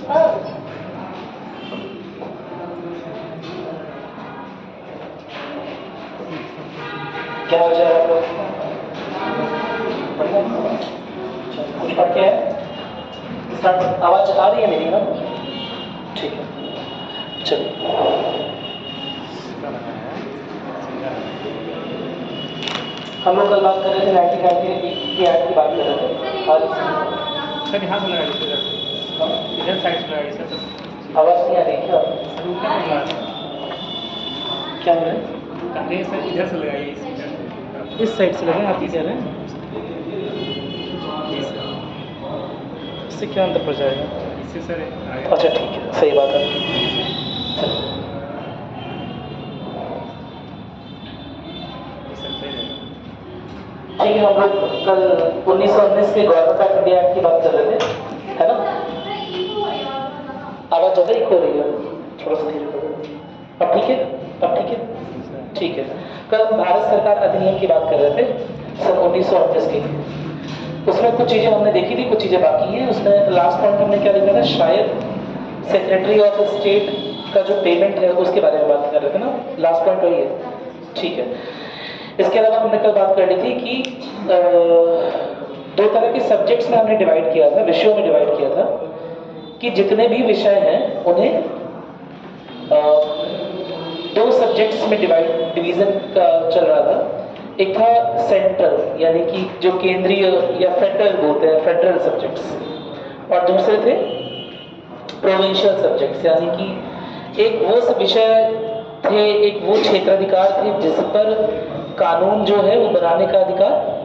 क्या हो जाए आपको? कुछ पढ़ के है? आवाज आ रही है मेरी ना? ठीक है, चलिए। हम लोग कल बात कर रहे थे 1998 की ऐड की बात कर रहे थे। सर यहाँ से लगाइए, इधर साइड से लगाइए सर। आवाज नहीं आ रही क्या? क्या हो रहा है? नहीं सर, इधर से लगाइए, इस साइड से लगाए, आप ही कह रहे हैं? जी सर। इससे क्या अंतर पड़ जाएगा? इससे सर अच्छा ठीक है, सही बात है। ठीक है, हम लोग कल 1919 के गवर्नमेंट ऑफ इंडिया एक्ट की बात कर रहे थे, है ना? आवाज ज़्यादा ही खो रही है, थोड़ा सा धीरे बोलो। अब ठीक है? अब ठीक है? ठीक है। कल भारत सरकार अधिनियम की बात कर रहे थे सन 1919 की। उसमें कुछ चीज़ें हमने देखी थी, कुछ चीज़ें बाकी हैं। उसमें लास्ट पॉइंट हमने क्या लिखा था? शायद सेक्रेटरी ऑफ स्टेट का जो पेमेंट है उसके बारे में बात कर रहे थे ना? लास्ट पॉइंट वही है, ठीक है। इसके अलावा हमने कल बात कर ली थी कि दो तरह के सब्जेक्ट्स में हमने डिवाइड किया था, विषयों में डिवाइड किया था कि जितने भी विषय हैं उन्हें दो सब्जेक्ट्स में डिवीजन का चल रहा था। एक था सेंट्रल, यानी कि जो केंद्रीय या फेडरल बोलते हैं, फेडरल सब्जेक्ट्स, और दूसरे थे प्रोविंशियल सब्जेक्ट्स, यानी कि एक वो विषय थे, एक वो क्षेत्राधिकार थे जिस पर कानून जो है वो बनाने का अधिकार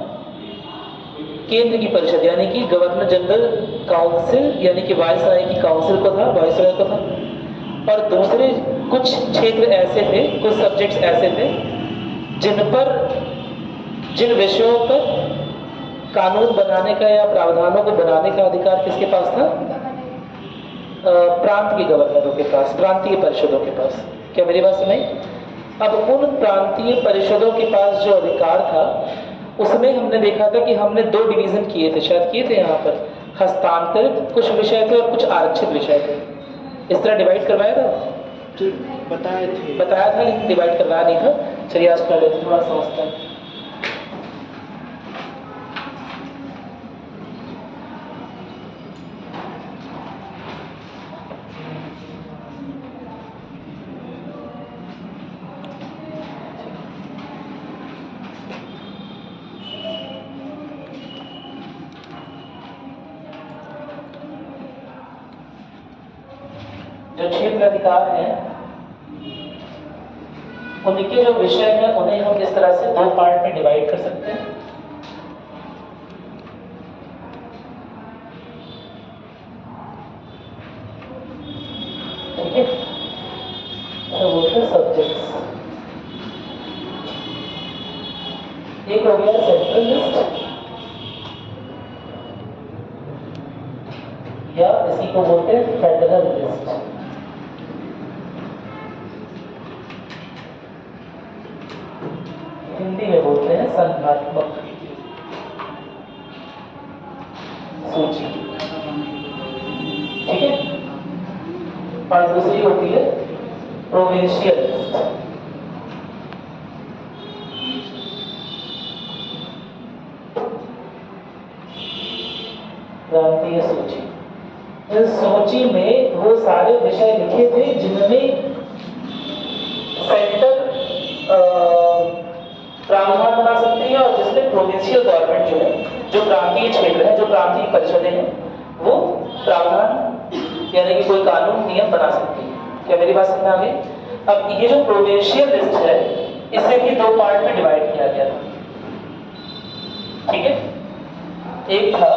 केंद्र की परिषद यानी कि गवर्नर जनरल काउंसिल यानी कि वायसराय की काउंसिल को था, वायसराय को था। और दूसरे कुछ क्षेत्र ऐसे थे, कुछ सब्जेक्ट्स ऐसे थे जिन विषयों पर कानून बनाने का या प्रावधानों को बनाने का अधिकार किसके पास था? प्रांत के गवर्नरों के पास, प्रांतीय परिषदों के पास। क्या मेरी बात सुनाई? अब उन प्रांतीय परिषदों के पास जो अधिकार था उसमें हमने देखा था कि हमने दो डिवीजन किए थे, शायद किए थे यहाँ पर। हस्तांतरित कुछ विषय थे और कुछ आरक्षित विषय थे। इस तरह डिवाइड करवाया था, बताया था, लेकिन डिवाइड करवाया नहीं था। चलिए आज कर लेते, थोड़ा समझते हैं। जो क्षेत्र अधिकार है उनके जो विषय हैं उन्हें हम इस तरह से दो पार्ट में डिवाइड कर सकते हैं। ठीक है, तो बोलते हैं सब्जेक्ट्स। एक हो गया सेंट्रल लिस्ट, या इसी को बोलते हैं फेडरल लिस्ट। हिंदी में बोलते हैं संघात्मक सूची। ठीक है, और दूसरी होती है प्रोविंशियल लिस्ट। प्रांतीय सूची। इस सूची में वो सारे विषय लिखे थे जिनमें सेंट्रल प्रावधान बना सकती है और जिसमें प्रोविंशियल गवर्नमेंट जो है, जो प्रांतीय क्षेत्र है, जो प्रांतीय परिषदें हैं, वो प्रावधान यानी कि कोई कानून नियम बना सकती है। क्या मेरी बात समझ में आ गई? अब ये जो प्रोविंशियल लिस्ट है इसे भी दो पार्ट में डिवाइड किया गया था। ठीक है, एक था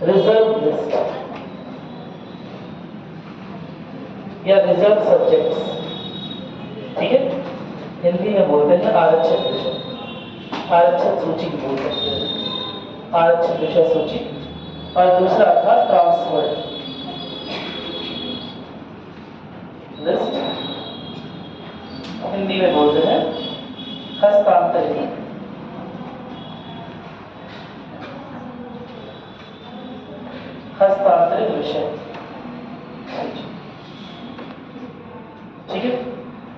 रिजर्व लिस्ट या रिजर्व सब्जेक्ट्स। ठीक है, हिंदी में बोलते हैं आरक्षित विषय, आरक्षित सूची बोलते हैं, आरक्षित विषय सूची। और दूसरा था ट्रांसफर लिस्ट, हिंदी में बोलते हैं हस्तांतरित विषय। ठीक है,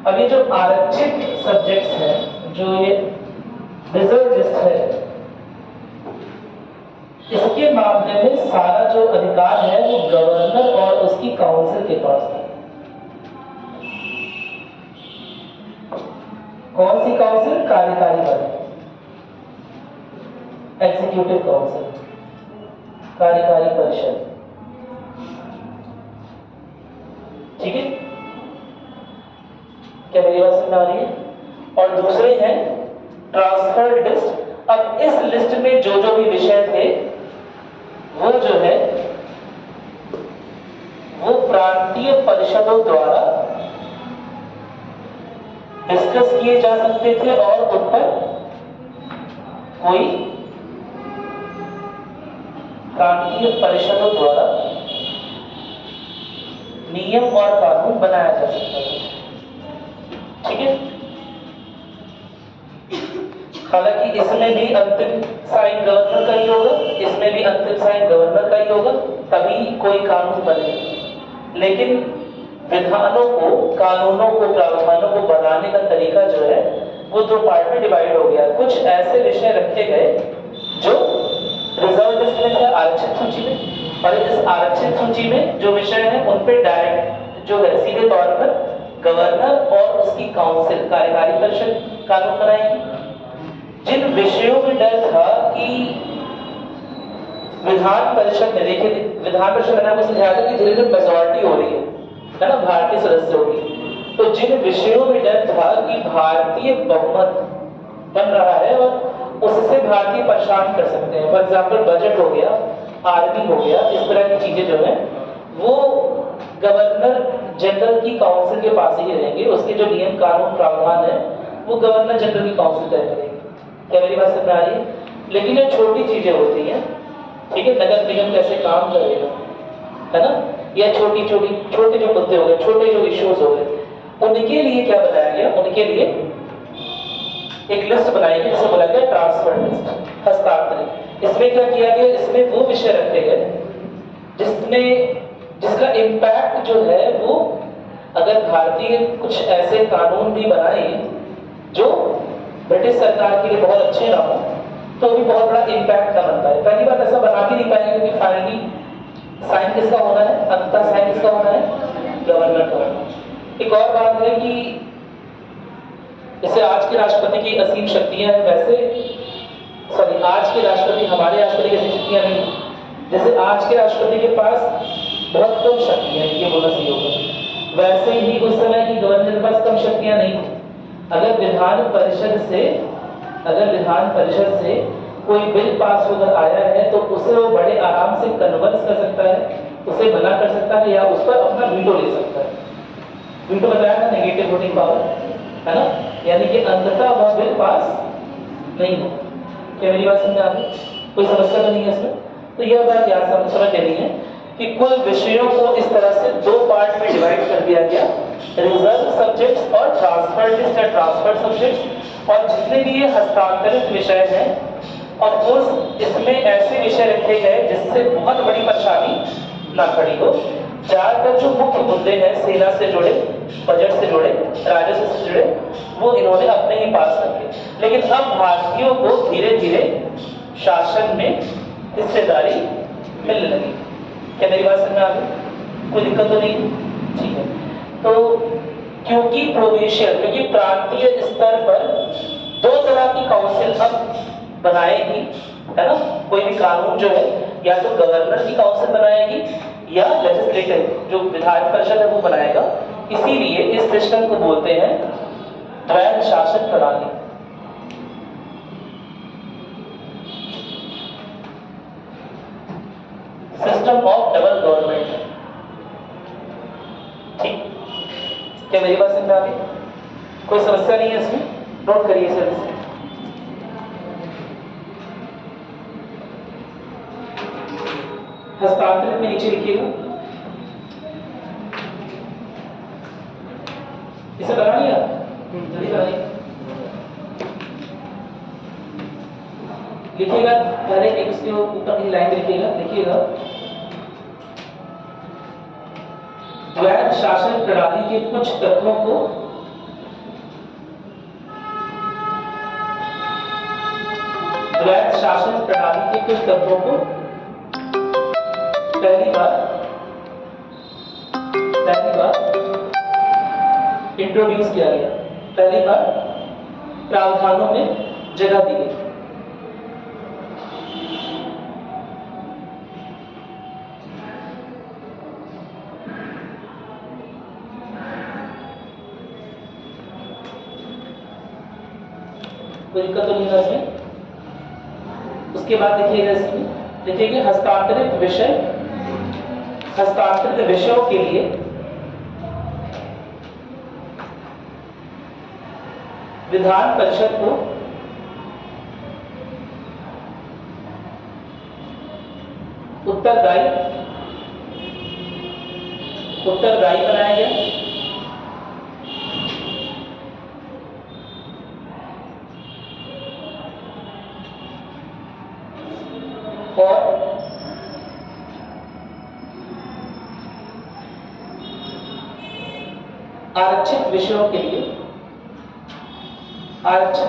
अब ये जो आरक्षित सब्जेक्ट्स हैं, जो ये रिजर्व लिस्ट है, इसके मामले में सारा जो अधिकार है वो गवर्नर और उसकी काउंसिल के पास है। कौन सी काउंसिल? कार्यकारी बल, एग्जीक्यूटिव काउंसिल, कार्यकारी परिषद। ठीक है, क्या मेरी बात समझ आ रही है? और दूसरे हैं ट्रांसफर्ड लिस्ट। अब इस लिस्ट में जो जो भी विषय थे वो जो है वो प्रांतीय परिषदों द्वारा डिस्कस किए जा सकते थे और उन पर कोई प्रांतीय परिषदों द्वारा नियम और कानून बनाया जा सकता था। ठीक है, हालांकि इसमें भी अंतिम साइन गवर्नर का ही होगा, इसमें भी अंतिम साइन गवर्नर का ही होगा, तभी कोई कानून बनेगा। लेकिन विधानों को, कानूनों को, प्रावधानों को बनाने का तरीका जो है वो दो पार्ट में डिवाइड हो गया। कुछ ऐसे विषय रखे गए जो रिजर्व लिस्ट में थे, आरक्षित सूची में, और इस आरक्षित सूची में जो विषय है उन पे डायरेक्ट जो है सीधे तौर पर गवर्नर और उसकी काउंसिल, कार्यकारी परिषद कानून बनाएगी। जिन विषयों में डर था कि विधान परिषद में, देखिए विधान परिषद मैंने आपको समझाया था कि धीरे धीरे मेजॉरिटी हो रही है ना, भारतीय सदस्यों की। तो जिन विषयों में डर था कि भारतीय बहुमत बन रहा है और उससे भारतीय परेशान कर सकते हैं, फॉर एग्जाम्पल बजट हो गया, आर्मी हो गया, इस तरह की चीजें जो है वो गवर्नर जनरल की काउंसिल के पास ही रहेंगे। उसके जो नियम कानून प्रावधान है वो गवर्नर जनरल की काउंसिल तय करेगी। क्या मेरी बात समझ आ रही है? लेकिन जो छोटी चीजें होती हैं, ठीक है, नगर निगम कैसे काम करेगा, है ना, या छोटे जो मुद्दे हो गए, छोटे जो इश्यूज हो गए, उनके लिए क्या बनाया गया? उनके लिए एक लिस्ट बनाई गई जिसे बोला गया ट्रांसफर लिस्ट, हस्तांतरित। इसमें क्या किया गया? इसमें वो विषय रखे गए जिसका इम्पैक्ट जो है वो, अगर भारतीय कुछ ऐसे कानून भी बनाए जो ब्रिटिश सरकार के लिए बहुत अच्छे ना हो तो भी बहुत बड़ा इम्पैक्ट का बनता है। पहली बात ऐसा बना भी नहीं पाएंगे क्योंकि फाइनली साइन किसका होना है? अंततः साइन किसका होना है? गवर्नर का होना है। एक और बात है कि जैसे आज के राष्ट्रपति की असीम शक्तियां हैं, वैसे आज के राष्ट्रपति, हमारे राष्ट्रपति की असीम शक्तियां नहीं। जैसे आज के राष्ट्रपति के पास बहुत कम शक्तियां हैं, ये बोलना सही होगा, वैसे ही उस समय की गवर्नर के पास कम शक्तियां नहीं थी। अगर विधान परिषद से कोई बिल पास होकर आया है तो उसे वो बड़े आराम से कन्वर्स कर सकता है, उसे मना कर सकता है, या उस पर अपना वीटो ले सकता है। वीटो बताया ना, नेगेटिव वोटिंग पावर, है ना, यानी कि अंततः वह बिल पास नहीं हो। क्या मेरी बात समझ आ रही? कोई समस्या तो नहीं है इसमें? तो यह बात याद समझ लेनी है कि कुल विषयों को इस तरह से दो पार्ट में डिवाइड कर दिया गया, रिजर्व सब्जेक्ट्स और ट्रांसफर्ड लिस्ट या ट्रांसफर्ड सब्जेक्ट्स। और जितने भी ये हस्तांतरित विषय हैं, ऑफ कोर्स इसमें ऐसे विषय रखे गए जिससे बहुत बड़ी परेशानी ना खड़ी हो। ज्यादातर जो मुख्य मुद्दे हैं, सेना से जुड़े, बजट से जुड़े, राजस्व से जुड़े, वो इन्होंने अपने ही पास रखे। लेकिन अब भारतीयों को धीरे धीरे शासन में हिस्सेदारी मिलने लगी। क्या मेरी बात समझ में आ गई? कोई दिक्कत तो नहीं? ठीक है। तो क्योंकि प्रांतीय स्तर पर दो तरह की काउंसिल अब बनाएगी, है ना, कोई भी कानून जो है या तो गवर्नर की काउंसिल बनाएगी या लेजिस्लेटिव जो विधान परिषद है वो बनाएगा। इसीलिए इस सिस्टम को बोलते हैं द्वैध शासन प्रणाली। System of double government. ठीक, क्या मेरी बात समझ आ गई? कोई समस्या नहीं है इसमें? नोट करिए सर इसे। हस्तांतरित में नीचे लिखिएगा, इसे बना लिया, जल्दी बनाइए। लिखिएगा, पहले एक उसके ऊपर की लाइन लिखिएगा, लिखिएगा द्वैध शासन प्रणाली के कुछ तत्वों को द्वैध शासन प्रणाली के कुछ तत्वों को पहली बार इंट्रोड्यूस किया गया, पहली बार प्रावधानों में जगह दी गई। कोई दिक्कत तो नहीं है इसमें। उसके बाद देखिएगा, इसमें देखिएगा हस्तांतरित विषयों के लिए विधान परिषद को उत्तरदायी बनाया गया और आरक्षित विषयों के लिए आरक्षित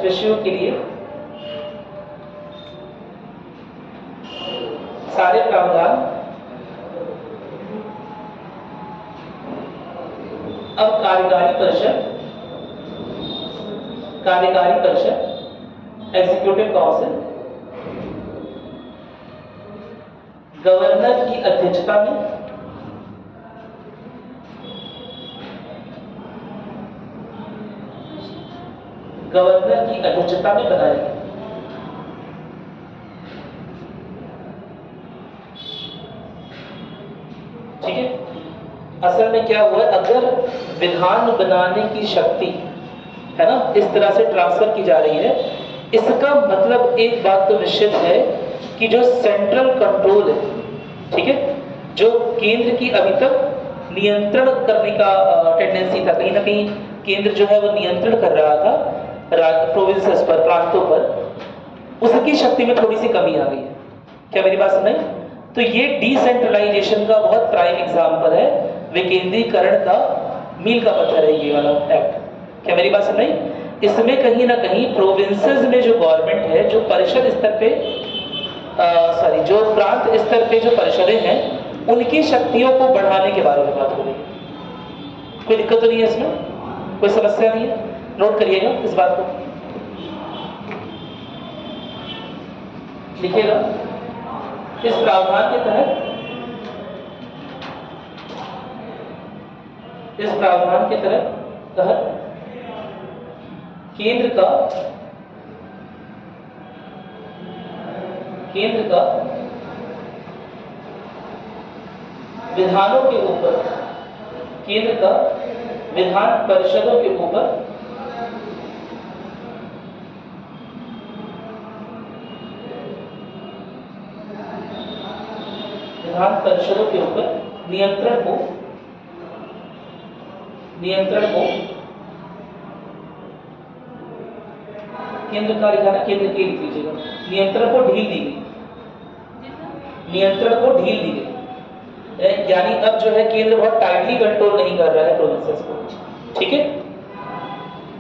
विषयों के लिए सारे प्रावधान अब कार्यकारी परिषद एग्जीक्यूटिव काउंसिल गवर्नर की अध्यक्षता में बनाया गया। ठीक है, असल में क्या हुआ, अगर विधान बनाने की शक्ति है ना इस तरह से ट्रांसफर की जा रही है, इसका मतलब एक बात तो निश्चित है कि जो सेंट्रल कंट्रोल है, ठीक है, जो केंद्र की अभी तक नियंत्रण करने का टेंडेंसी था, कहीं ना कहीं केंद्र जो है वो नियंत्रण कर रहा था प्रोविंसेस पर, प्रांतों पर, उसकी शक्ति में थोड़ी सी कमी आ गई है। क्या मेरी बात सुनाई? तो ये डिसेंट्रलाइजेशन का बहुत प्राइम एग्जांपल है, विकेंद्रीकरण का मील का पत्थर है ये वाला एक्ट। क्या मेरी बात सुनाई? इसमें कहीं ना कहीं प्रोविंसेस में जो गवर्नमेंट है, जो परिषद स्तर पे जो प्रांत स्तर पे जो परिषदें हैं, उनकी शक्तियों को बढ़ाने के बारे में बात हो रही है। कोई दिक्कत तो नहीं है इसमें, कोई समस्या नहीं है, नोट करिएगा इस बात को, लिखिएगा। इस प्रावधान के तहत केंद्र का विधानों के ऊपर, केंद्र का विधान परिषदों के ऊपर नियंत्रण को केंद्र का लिखा ना, केंद्र के लिख लीजिएगा, नियंत्रण को ढील दी गई। यानी अब जो है केंद्र बहुत टाइटली कंट्रोल नहीं कर रहा है प्रोविंसेस को। ठीक है,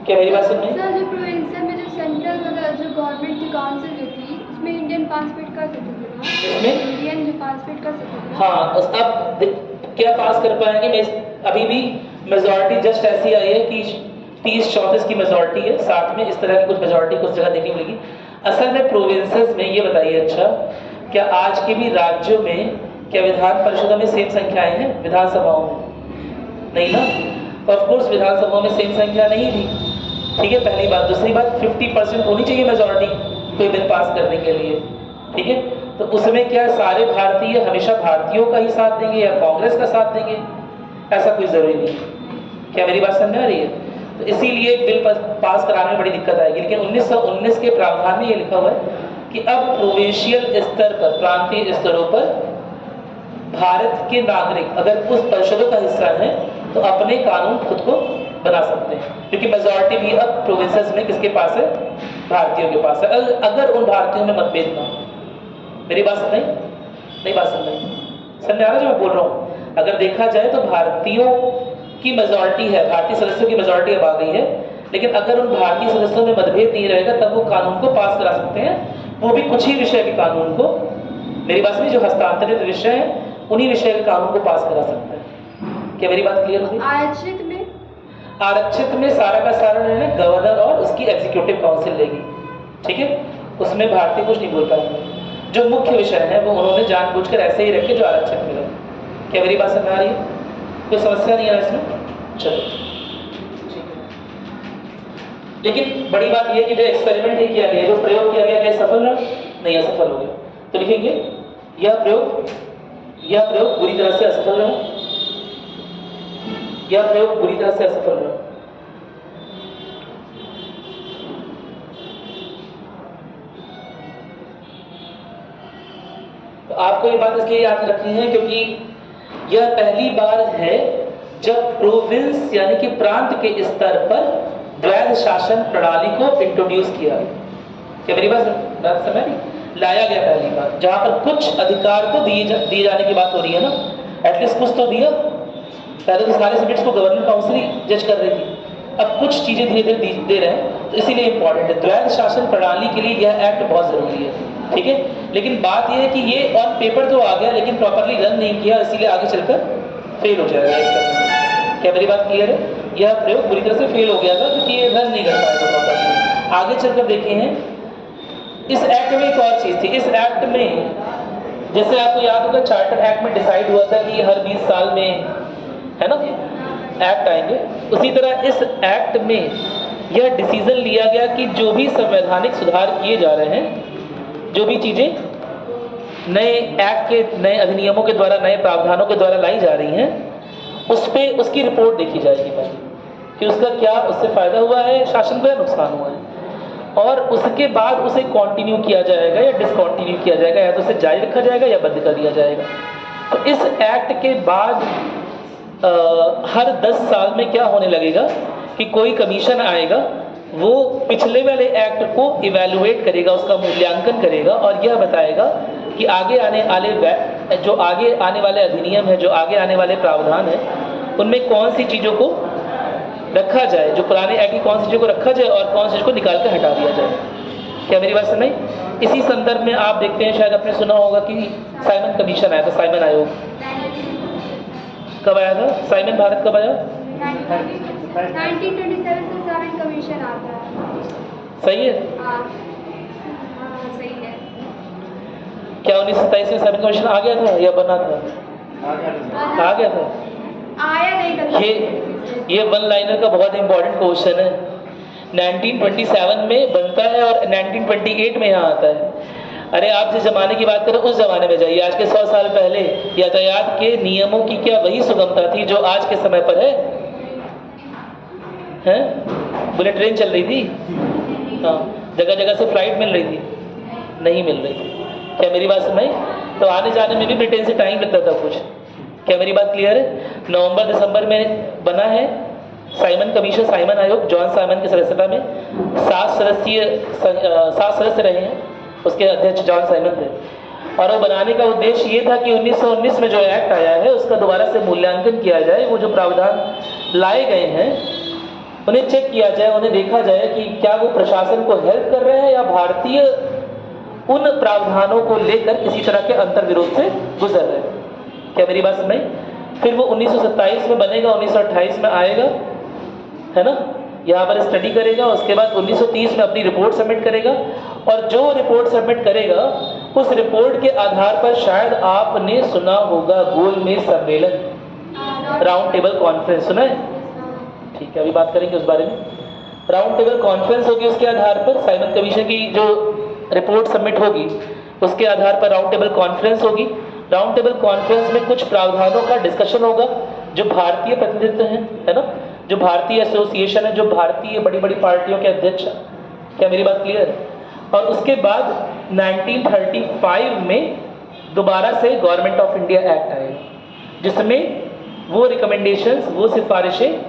क्या मेरी बात सुन रहे हैं? सर, जो प्रोविंस में जो सेंट्रल जो गवर्नमेंट की काउंसिल रहती है, उसमें इंडियन पासपोर्ट का सर्टिफिकेट, इंडियन जो पासपोर्ट का सर्टिफिकेट, हाँ, अब क्या पास कर पाएंगे? अभी भी मेजॉरिटी जस्ट ऐसी आई है कि 30-34 की मेजॉरिटी है, साथ में इस तरह की कुछ मेजॉरिटी कुछ जगह देखने मिलेगी। असल में प्रोविंसेस में ये बताइए, अच्छा क्या आज के भी राज्यों में क्या विधान परिषदों में सेम संख्याएं हैं? विधानसभाओं में नहीं ना, तो ऑफकोर्स विधानसभाओं में सेम संख्या नहीं थी। ठीक है, पहली बात। दूसरी बात, 50% होनी चाहिए मेजॉरिटी कोई बिल पास करने के लिए। ठीक है, तो उसमें क्या सारे भारतीय हमेशा भारतीयों का ही साथ देंगे या कांग्रेस का साथ देंगे? ऐसा कोई जरूरी नहीं। क्या मेरी बात समझ में आ रही है? तो इसीलिए बिल पास कराने में बड़ी दिक्कत आएगी। लेकिन 1919 के प्रावधान में ये लिखा हुआ है कि अब प्रोविंशियल स्तर पर, प्रांतीय स्तरों पर भारत के नागरिक अगर उस परिषदों का हिस्सा हैं तो अपने कानून खुद को बना सकते हैं, क्योंकि मेजॉरिटी भी अब प्रोविंसेस में किसके पास है? भारतीयों के पास है, अगर उन भारतीयों में मतभेद ना हो। मेरी बात सुन नहीं बात सुन रही समझ आ रहा जो मैं बोल रहा हूँ? अगर देखा जाए तो भारतीयों की मेजॉरिटी है, भारतीय सदस्यों की मेजॉरिटी अब आ गई है, लेकिन अगर उन भारतीय सदस्यों में मतभेद नहीं रहेगा तब वो कानून को पास करा सकते हैं, वो भी कुछ ही विषय के कानून को। मेरी बात सुनिए, जो हस्तांतरित विषय है उन्हीं विषय के कानून को पास करा सकते हैं। क्या मेरी बात क्लियर होगी? आरक्षित में सारा का सारा निर्णय गवर्नर और उसकी एग्जीक्यूटिव काउंसिल लेगी, ठीक है? उसमें भारतीय कुछ नहीं बोल पाएंगे। जो मुख्य विषय है वो उन्होंने जानबूझकर ऐसे ही रखे जो आरक्षित में रहे। क्या मेरी बात समझ आ रही है? कोई समस्या नहीं है इसमें? चलो ठीक है। लेकिन बड़ी बात यह कि जो एक्सपेरिमेंट ही किया गया, जो प्रयोग किया गया, क्या सफल रहा? नहीं, असफल हो गया। तो लिखेंगे यह प्रयोग बुरी तरह से असफल रहा, यह प्रयोग बुरी तरह से असफल रहा। तो आपको ये बात इसलिए याद रखनी है क्योंकि यह पहली बार है जब प्रोविंस यानी कि प्रांत के स्तर पर द्वैध शासन प्रणाली को इंट्रोड्यूस किया गया। क्या मेरी बात समझ रही? लाया गया पहली बार, जहां पर कुछ अधिकार तो दिए जाने की बात हो रही है ना, एटलीस्ट कुछ तो दिया। पहले तो सारे सब्जेक्ट्स को गवर्नर काउंसिल ही जज कर रही थी, अब कुछ चीजें धीरे धीरे दे रहे हैं, तो इसीलिए इंपॉर्टेंट है। द्वैध शासन प्रणाली के लिए यह एक्ट बहुत जरूरी है, ठीक है? लेकिन बात यह है कि ये ऑन पेपर तो आ गया लेकिन प्रॉपरली रन नहीं किया, इसीलिए आगे चलकर फेल हो जाएगा इसका। क्या मेरी बात क्लियर है? यह प्रयोग बुरी तरह से फेल हो गया था क्योंकि ये रन नहीं कर पाया था प्रॉपरली। आगे चलकर देखे हैं इस एक्ट में एक और चीज थी। इस एक्ट में जैसे आपको याद होगा चार्टर एक्ट में डिसाइड हुआ था कि हर 20 साल में, है ना, एक्ट आएंगे, उसी तरह इस एक्ट में यह डिसीजन लिया गया कि जो भी संवैधानिक सुधार किए जा रहे हैं, जो भी चीजें नए एक्ट के नए अधिनियमों के द्वारा, नए प्रावधानों के द्वारा लाई जा रही हैं, उस पे उसकी रिपोर्ट देखी जाएगी पहले कि उसका क्या, उससे फायदा हुआ है शासन को या नुकसान हुआ है, और उसके बाद उसे कंटिन्यू किया जाएगा या डिसकंटिन्यू किया जाएगा, या तो उसे जारी रखा जाएगा या बंद कर दिया जाएगा। तो इस एक्ट के बाद हर 10 साल में क्या होने लगेगा कि कोई कमीशन आएगा, वो पिछले वाले एक्ट को इवैल्यूएट करेगा, उसका मूल्यांकन करेगा और यह बताएगा कि आगे आने वाले अधिनियम है, जो आगे आने वाले प्रावधान है, उनमें कौन सी चीज़ों को रखा जाए, जो पुराने एक्ट की कौन सी चीज़ों को रखा जाए और कौन सी चीज़ को निकाल कर हटा दिया जाए। क्या मेरी बात सुनाई? इसी संदर्भ में आप देखते हैं, शायद आपने सुना होगा कि साइमन कमीशन आया था, साइमन आयोग कब आया था? साइमन भारत कब आया? 1927 से साइमन कमीशन आता है। सही है? सही है। क्या 1927 में साइमन कमीशन आ गया था या बना था? आ गया था। आया नहीं था। ये वन लाइनर का बहुत इंपॉर्टेंट क्वेश्चन है। 1927 में बनता है और 1928 में यहाँ आता है। अरे आप जिस जमाने की बात करें उस जमाने में जाइए, आज के 100 साल पहले यातायात के नियमों की क्या वही सुगमता थी जो आज के समय पर है? हैं? बुलेट ट्रेन चल रही थी, हाँ, जगह जगह से फ्लाइट मिल रही थी, नहीं मिल रही थी। क्या मेरी बात सुनाई? तो आने जाने में भी ब्रिटेन से टाइम लगता था कुछ। क्या मेरी बात क्लियर है? नवंबर दिसंबर में बना है साइमन कमीशन, साइमन आयोग, जॉन साइमन की सदस्यता में 7 सदस्य रहे हैं, उसके अध्यक्ष जॉन साइमन थे। और वो बनाने का उद्देश्य ये था कि 1919 में जो एक्ट आया है उसका दोबारा से मूल्यांकन किया जाए, वो जो प्रावधान लाए गए हैं उन्हें चेक किया जाए, उन्हें देखा जाए कि क्या वो प्रशासन को हेल्प कर रहे हैं या भारतीय उन प्रावधानों को लेकर किसी तरह के अंतर्विरोध से गुजर रहे हैं। क्या मेरी बात सुनाई? फिर वो 1927 में बनेगा, 1928 में आएगा, है ना, यहाँ पर स्टडी करेगा, उसके बाद 1930 में अपनी रिपोर्ट सबमिट करेगा, और जो रिपोर्ट सबमिट करेगा उस रिपोर्ट के आधार पर शायद आपने सुना होगा गोलमेज सम्मेलन, राउंड टेबल कॉन्फ्रेंस, सुना है? ठीक है, अभी बात करेंगे उस बारे में। राउंड टेबल कॉन्फ्रेंस होगी, उसके आधार पर साइमन कमीशन की जो रिपोर्ट सबमिट होगी उसके आधार पर राउंड टेबल कॉन्फ्रेंस होगी। राउंड टेबल कॉन्फ्रेंस में कुछ प्रावधानों का डिस्कशन होगा, जो भारतीय प्रतिनिधित्व है ना, जो भारतीय एसोसिएशन है, जो भारतीय बड़ी बड़ी पार्टियों के अध्यक्ष हैं। क्या मेरी बात क्लियर है? और उसके बाद 1935 में दोबारा से गवर्नमेंट ऑफ इंडिया एक्ट आएगा, जिसमें वो रिकमेंडेशंस, वो सिफारिशें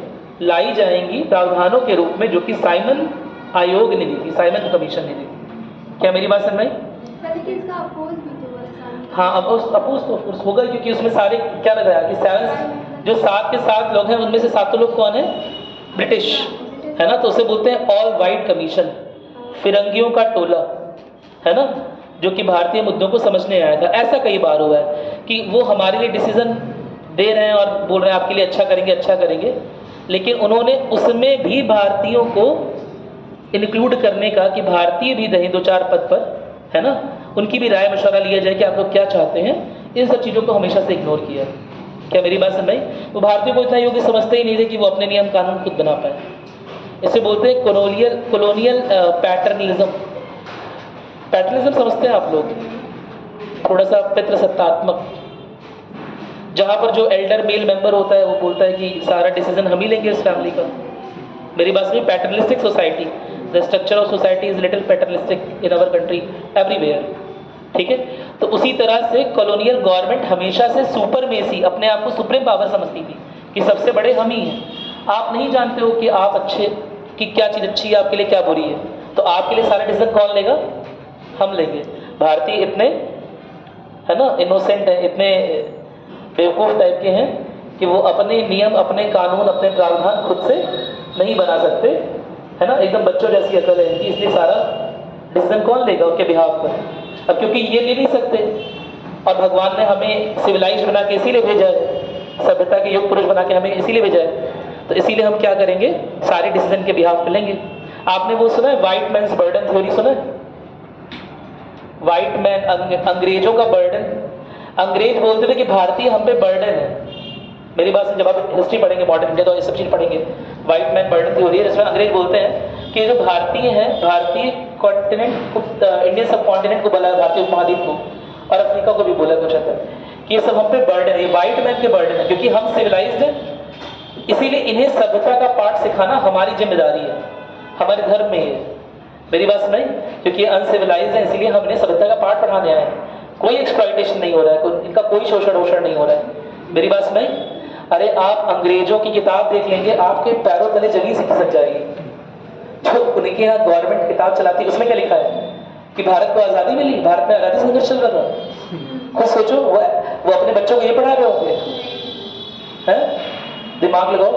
लाई जाएंगी प्रावधानों के रूप में, जो कि साइमन आयोग ने दी थी, साइमन कमीशन ने दी थी। क्या मेरी बात समझ में आई? सर लेकिन इसका अपोज भी तो हुआ है। हाँ, अपोज तो ऑफकोर्स होगा, क्योंकि उसमें सारे क्या लगाया कि 7 जो 7 के 7 लोग हैं उनमें से 7 लोग कौन है? ब्रिटिश, है ना। तो उसे बोलते हैं ऑल वाइट कमीशन, फिरंगियों का टोला, है ना, जो कि भारतीय मुद्दों को समझने आया था। ऐसा कई बार हुआ है कि वो हमारे लिए डिसीजन दे रहे हैं और बोल रहे हैं आपके लिए अच्छा करेंगे, अच्छा करेंगे, लेकिन उन्होंने उसमें भी भारतीयों को इंक्लूड करने का कि भारतीय भी रहे 2-4 पद पर, है ना, उनकी भी राय मशवरा लिया जाए कि आप लोग क्या चाहते हैं। इन सब चीज़ों को हमेशा से इग्नोर किया। क्या मेरी बात समझ में आई? वो भारतीयों को इतना योग्य समझते ही नहीं थे कि वो अपने नियम कानून खुद बना पाए। इसे बोलते हैं कॉलोनियल पैटर्नलिज्म। पैटर्नलिज्म समझते हैं आप लोग? थोड़ा सा पितृसत्तात्मक, जहाँ पर जो एल्डर मेल मेंबर होता है वो बोलता है कि सारा डिसीजन हम ही लेंगे इस फैमिली का। मेरी बात सुनिए, paternalistic society, the structure of society is little paternalistic in our country everywhere, ठीक है। तो उसी तरह से कॉलोनियल गवर्नमेंट हमेशा से सुपरमेसी, अपने आप को सुप्रीम पावर समझती थी कि सबसे बड़े हम ही हैं। आप नहीं जानते हो कि आप अच्छे, कि क्या चीज़ अच्छी है आपके लिए, क्या बुरी है, तो आपके लिए सारा डिसीजन कौन लेगा? हम लेंगे। भारतीय इतने, है ना, इनोसेंट है, इतने बेवकूफ़ टाइप के हैं कि वो अपने नियम, अपने कानून, अपने प्रावधान खुद से नहीं बना सकते, है ना। एकदम बच्चों जैसी अकल है इनकी, इसलिए सारा डिसीजन कौन लेगा उनके बिहाफ पर? अब क्योंकि ये ले नहीं सकते, और भगवान ने हमें सिविलाइज बना के इसीलिए भेजा है, सभ्यता के युग पुरुष बना के हमें इसीलिए भेजा है, तो इसीलिए हम क्या करेंगे? सारे डिसीजन के बिहाफ पर लेंगे। आपने वो सुना है व्हाइट मैन्स बर्डन थ्योरी? सुना है? व्हाइट मैन, अंग्रेजों का बर्डन। अंग्रेज बोलते थे कि भारतीय हम पे बर्डन है। मेरी बात से, जब आप हिस्ट्री पढ़ेंगे, मॉडर्न इंडिया, तो ये सब चीज़ पढ़ेंगे। व्हाइट मैन बर्डन थ्योरी है, जिसमें अंग्रेज बोलते हैं कि जो भारतीय हैं, भारतीय कॉन्टिनेंट को, इंडियन सब कॉन्टिनेंट को बोला, भारतीय उपमहाद्वीप को और अफ्रीका को भी बोला कुछ हद तक, कि ये सब हम पे बर्डन है, ये व्हाइट मैन के बर्डन है, क्योंकि हम सिविलाइज्ड हैं, इसीलिए इन्हें सभ्यता का पाठ सिखाना हमारी जिम्मेदारी है, हमारे धर्म में है। मेरी बात सुनाई? क्योंकि अनसिविलाइज्ड है, इसीलिए हम इन्हें सभ्यता का पाठ पढ़ाने आए हैं। कोई एक्सप्लॉइटेशन नहीं हो रहा है, इनका कोई शोषण वोषण नहीं हो रहा है। मेरी बात सुनाई? अरे आप अंग्रेजों की किताब देख लेंगे, आपके पैरों तले जमी सी खिसक जाएगी। जो उनके यहाँ गवर्नमेंट किताब चलाती है, उसमें क्या लिखा है कि भारत को आज़ादी मिली, भारत में आज़ादी संघर्ष चल रहा था। खुद सोचो, वो अपने बच्चों को ये पढ़ा रहे होंगे, हैं? दिमाग लगाओ।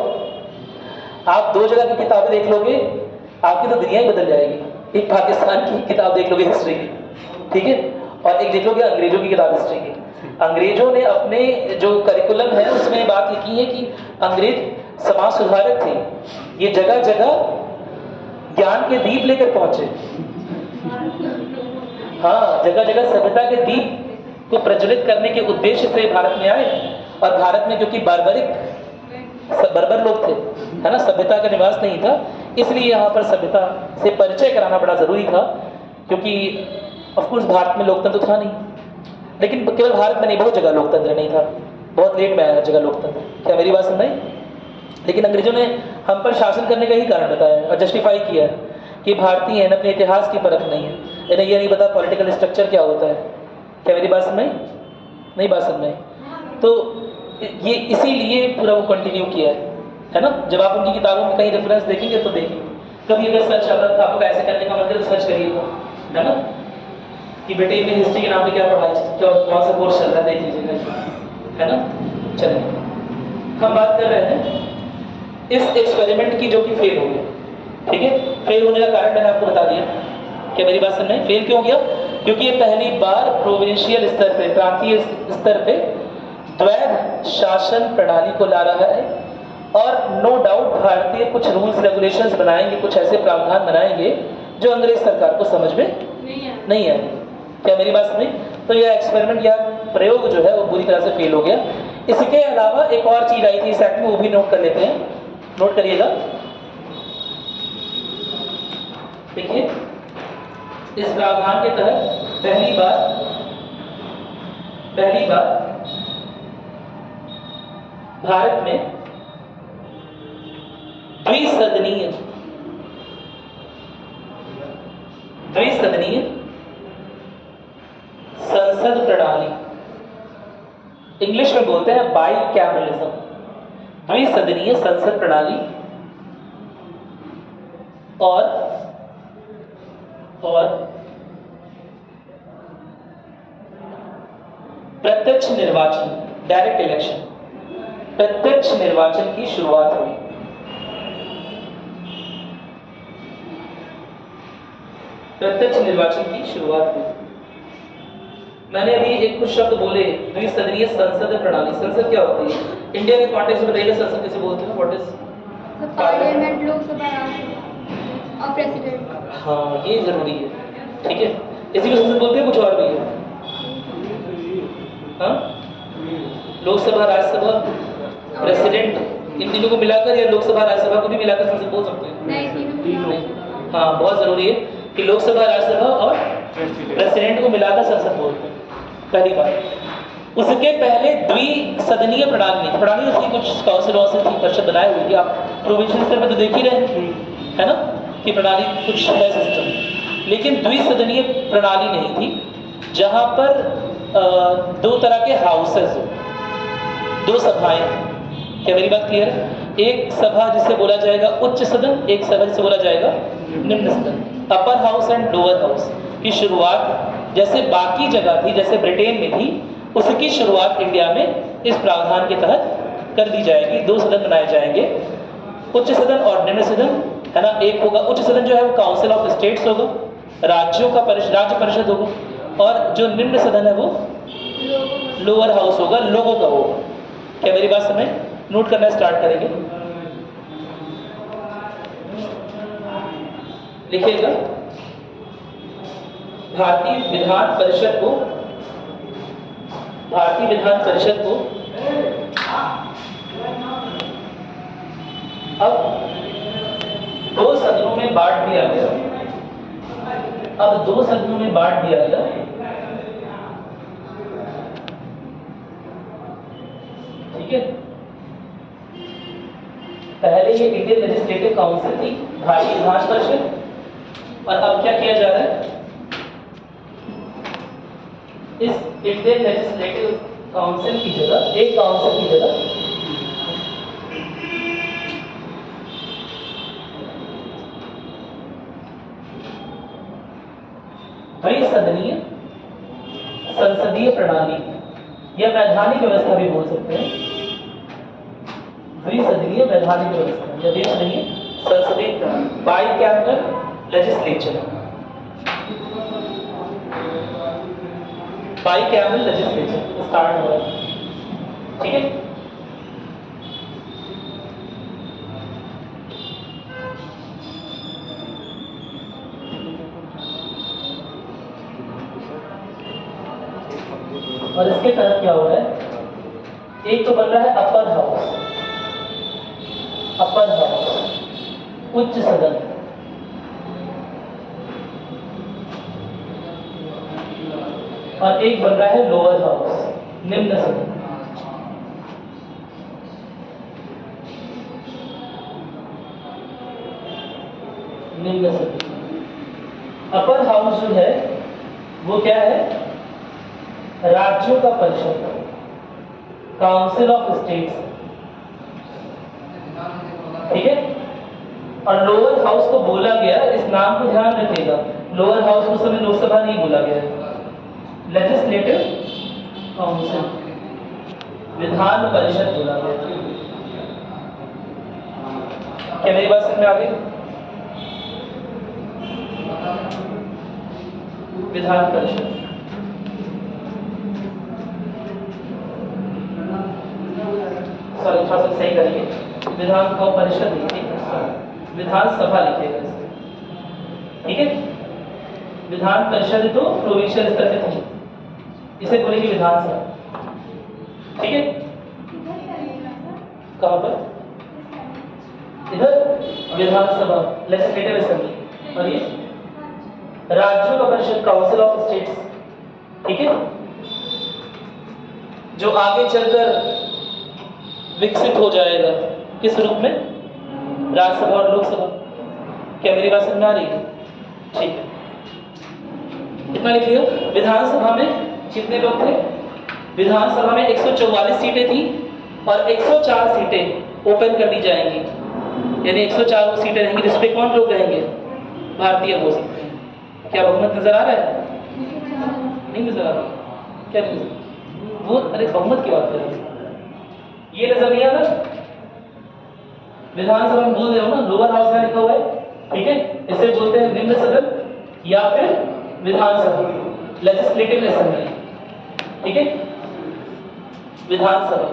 आप 2 जगह की किताबें देख लोगे, आपकी तो दुनिया ही बदल जाएगी। एक पाकिस्तान की किताब देख लोगे हिस्ट्री की, ठीक है, और एक देख लोगे अंग्रेजों की किताब हिस्ट्री की। अंग्रेजों ने अपने जो करिकुलम है उसमें बात लिखी है कि अंग्रेज समाज सुधारक थे, ये जगह जगह ज्ञान के दीप लेकर पहुंचे। हाँ, जगह जगह सभ्यता के दीप को प्रज्वलित करने के उद्देश्य से भारत में आए। और भारत में क्योंकि बर्बर लोग थे, है ना, सभ्यता का निवास नहीं था, इसलिए यहाँ पर सभ्यता से परिचय कराना बड़ा जरूरी था। क्योंकि ऑफकोर्स भारत में लोकतंत्र था नहीं, लेकिन केवल भारत में नहीं, बहुत जगह लोकतंत्र नहीं था, बहुत लेट में आया हर जगह लोकतंत्र। क्या मेरी बात सुन रही? लेकिन अंग्रेजों ने हम पर शासन करने का ही कारण बताया और जस्टिफाई किया कि भारतीय हैं, अपने इतिहास की परख नहीं है, इन्हें ये नहीं पता पॉलिटिकल स्ट्रक्चर क्या होता है। क्या मेरी बात सुन रही? नहीं बात सुन रही? तो ये इसीलिए पूरा वो कंटिन्यू किया है ना। जब आप उनकी किताबों में कहीं रेफरेंस देखेंगे तो देखेंगे, कभी अगर सर्च आपको ऐसे करने का मन करे तो सर्च करिएगा, है ना, कि बेटे में हिस्ट्री के नाम पे क्या पढ़ा है, कौन सा कोर्स चल रहा है, देख लीजिएगा, है ना। चलिए, हम बात कर रहे हैं इस एक्सपेरिमेंट की जो कि फेल हो गया, ठीक है। फेल होने का कारण मैंने आपको बता दिया। क्या मेरी बात सुन रहे हैं? फेल क्यों हो गया? क्योंकि ये पहली बार प्रोविंशियल स्तर पे, प्रांतीय स्तर पे द्वैध शासन प्रणाली को ला रहा है। और नो डाउट भारतीय कुछ रूल्स रेगुलेशंस बनाएंगे, कुछ ऐसे प्रावधान बनाएंगे जो अंग्रेज सरकार को समझ में नहीं आए। क्या मेरी बात सुनी? तो यह एक्सपेरिमेंट या प्रयोग जो है वो पूरी तरह से फेल हो गया। इसके अलावा एक और चीज आई थी इस एक्ट में, वो भी नोट कर लेते हैं, नोट करिएगा। देखिए, इस प्रावधान के तहत पहली बार भारत में द्विसदनीय संसद प्रणाली, इंग्लिश में बोलते हैं बाइकैमरलिज्म, द्विसदनीय संसद प्रणाली और और प्रत्यक्ष निर्वाचन, डायरेक्ट इलेक्शन, प्रत्यक्ष निर्वाचन की शुरुआत हुई। प्रत्यक्ष निर्वाचन की शुरुआत हुई। मैंने अभी एक कुछ शब्द बोले, द्विसदनीय संसद प्रणाली। संसद क्या होती है इंडिया के कॉन्टेक्स्ट में? बताइए संसद किसे बोलते हैं? What is parliament, Lok Sabha, Rajya Sabha और प्रेसिडेंट। हाँ, ये जरूरी है, ठीक है। इसी को संसद बोलते हैं, कुछ और भी है? हाँ, लोकसभा, राज्यसभा, प्रेसिडेंट, इन तीनों को मिलाकर या लोकसभा राज्यसभा को भी मिलाकर संसद बोल सकते हैं? नहीं, तीनों। हाँ, बहुत जरूरी है कि लोकसभा, राज्यसभा और प्रेसिडेंट को मिलाकर संसद बोलते हैं। पहली बात। उसके पहले द्विसदनीय प्रणाली थी। प्रणाली उसकी कुछ काउंसिल वाउंसिल की परिषद बनाई हुई थी, आप प्रोविंशियल स्तर पर तो देख ही रहे हैं, है ना, कि प्रणाली कुछ है सिस्टम। लेकिन द्विसदनीय प्रणाली नहीं थी, जहां पर दो तरह के हाउसेस हो, दो सभाएं। क्या मेरी बात क्लियर है? एक सभा जिसे बोला जाएगा उच्च सदन, एक सभा जिसे बोला जाएगा निम्न सदन। Upper house and lower house की शुरुआत जैसे बाकी जगह थी, जैसे ब्रिटेन में थी, उसकी शुरुआत इंडिया में इस प्रावधान के तहत कर दी जाएगी। दो सदन बनाए जाएंगे, उच्च सदन और निम्न सदन, है ना। एक होगा उच्च सदन, जो है वो काउंसिल ऑफ स्टेट्स होगा, राज्यों का राज्य परिषद होगा, और जो निम्न सदन है वो लोअर हाउस होगा, लोगों का होगा। क्या मेरी बात समझ? नोट करना स्टार्ट करेंगे, लिखिएगा। भारतीय विधान परिषद को अब दो सदनों में बांट दिया गया। ठीक है। पहले ये इंडियन लेजिस्लेटिव काउंसिल थी, भारतीय विधान परिषद, और अब क्या किया जा रहा है? इस इंडियन लेजिस्लेटिव काउंसिल की जगह, एक काउंसिल की जगह द्विसदनीय संसदीय प्रणाली या वैधानिक व्यवस्था भी बोल सकते हैं। द्विसदनीय वैधानिक व्यवस्था या द्विसदनीय संसदीय प्रणाली, bicameral legislature, bicameral legislature start हो रहा है। ठीक है। और इसके तहत क्या हो रहा है? एक तो बन रहा है अपर हाउस, उच्च सदन, और एक बन रहा है लोअर हाउस, निम्न सदन। अपर हाउस जो है वो क्या है? राज्यों का परिषद, काउंसिल ऑफ स्टेट्स, ठीक है। और लोअर हाउस को बोला गया, इस नाम को ध्यान रखिएगा, लोअर हाउस को समय लोकसभा नहीं बोला गया, लेजिस्लेटिव काउंसिल, विधान परिषद बोला गया। क्या मेरी बात समझ में आ गई? विधान परिषद, सॉरी थोड़ा सा सही करिए, विधान का परिषद लिखिए, विधान सभा लिखिएगा, ठीक है। विधान परिषद तो प्रोविंशियल स्तर पे थी, इसे बोलेंगे विधानसभा, ठीक है। कहां पर? इधर विधानसभा, लेजिस्लेटिव असेंबली, और ये राज्यों का परिषद, काउंसिल ऑफ स्टेट्स, ठीक है। जो आगे चलकर विकसित हो जाएगा किस रूप में? राज्यसभा और लोकसभा। क्या मेरी बात समझ में आ रही है? ठीक है, इतना लिख लियो। विधानसभा में कितने लोग थे? विधानसभा में 144 सीटें थी और 104 सीटें ओपन कर दी जाएंगी, यानी 104 सीटें रहेंगी, जिसपे कौन लोग रहेंगे? भारतीय हो सकते हैं। क्या बहुमत नजर आ रहा है? नहीं नजर आ रहा? क्या नहीं नजर? वो अरे बहुमत की बात कर रहे हैं, ये नजर नहीं आ रहा? विधानसभा में बोल रहे हो ना, लोअर हाउस में लिखा हुआ है, ठीक है, इसे बोलते हैं निम्न सदन या फिर विधानसभा, लेजिस्लेटिव असेंबली, ठीक है, विधानसभा।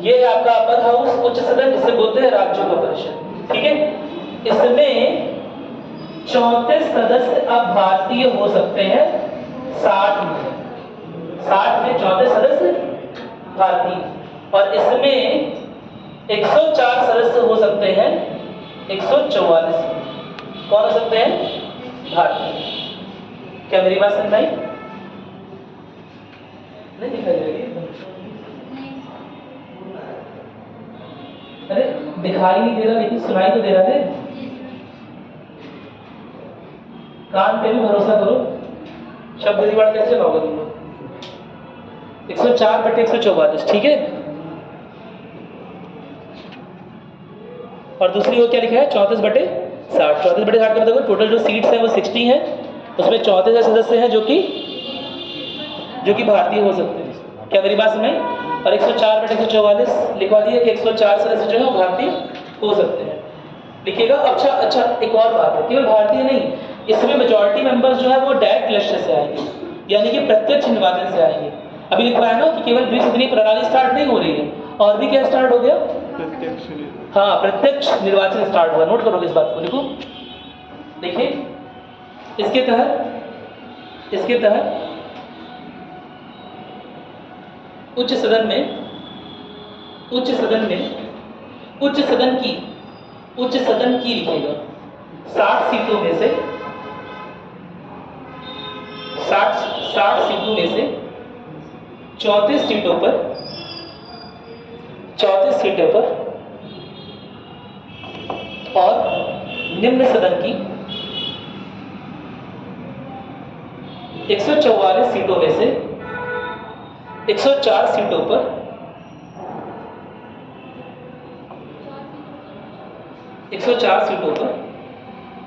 ये है आपका अपर हाउस, उच्च सदन, जिसे बोलते हैं राज्यों का परिषद, ठीक है। इसमें 34 सदस्य अब भारतीय हो सकते हैं 60 में 34 सदस्य भारतीय, और इसमें 104 सदस्य हो सकते हैं 144 में। कौन हो सकते हैं? भारतीय। क्या मेरी बात समझ आई? नहीं दिखाई दे रही? अरे दिखाई नहीं दे रहा लेकिन सुनाई तो दे रहा है। कान पे भी भरोसा करो, शब्द रिवार्ड कैसे चलाओगे तुम? 104/144, ठीक है। और दूसरी ओर क्या लिखा है? 34/60। 34/60 का मतलब टोटल जो सीट्स हैं वो 60 हैं, उसमें 34 सदस्य हैं जो कि भारतीय हो सकते हैं। क्या मेरी बात समझ? और 104/144 लिखवा दिया कि 104 सदस्य जो है वो भारतीय हो सकते हैं, लिखिएगा। अच्छा, एक और बात है, केवल भारतीय नहीं, इसमें मेजॉरिटी मेंबर्स जो है वो डायरेक्ट इलेक्शन से आएंगे, यानी कि प्रत्यक्ष निर्वाचन से आएंगे। अभी लिखा है ना कि केवल द्विसदनीय प्रणाली स्टार्ट नहीं हो रही है, और भी क्या स्टार्ट हो गया? हाँ, प्रत्यक्ष निर्वाचन स्टार्ट हुआ। नोट करोगे इस बात को, लिखो। देखिए, इसके तहत उच्च सदन की लिखेगा 60 सीटों में से 34 सीटों पर और निम्न सदन की 144 सीटों में से 104 सीटों पर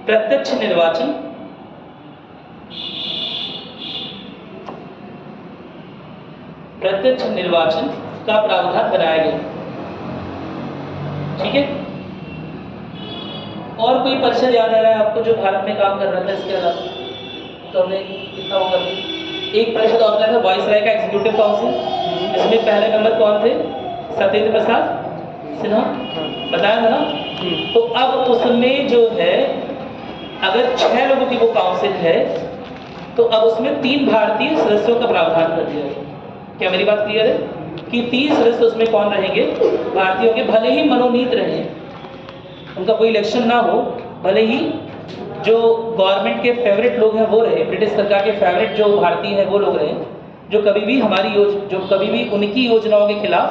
प्रत्यक्ष निर्वाचन का प्रावधान बनाया गया, ठीक है। और कोई परिषद याद आ रहा है आपको जो भारत में काम कर रहा था इसके अलावा? तो हमने कितना होगा? एक परिषद और था, वाइसराय का एग्जीक्यूटिव काउंसिल। इसमें पहले मेंबर कौन थे? सत्येंद्र प्रसाद सिन्हा, बताया था ना। तो अब उसमें जो है, अगर 6 लोगों की वो काउंसिल है, तो अब उसमें 3 भारतीय सदस्यों का प्रावधान कर दिया है। क्या मेरी बात क्लियर है? कि 3 सदस्य उसमें कौन रहेंगे? भारतीयों के, भले ही मनोनीत रहे, उनका कोई इलेक्शन ना हो, भले ही जो गवर्नमेंट के फेवरेट लोग हैं वो रहे, ब्रिटिश सरकार के फेवरेट जो भारतीय हैं वो लोग रहे, जो कभी भी उनकी योजनाओं के खिलाफ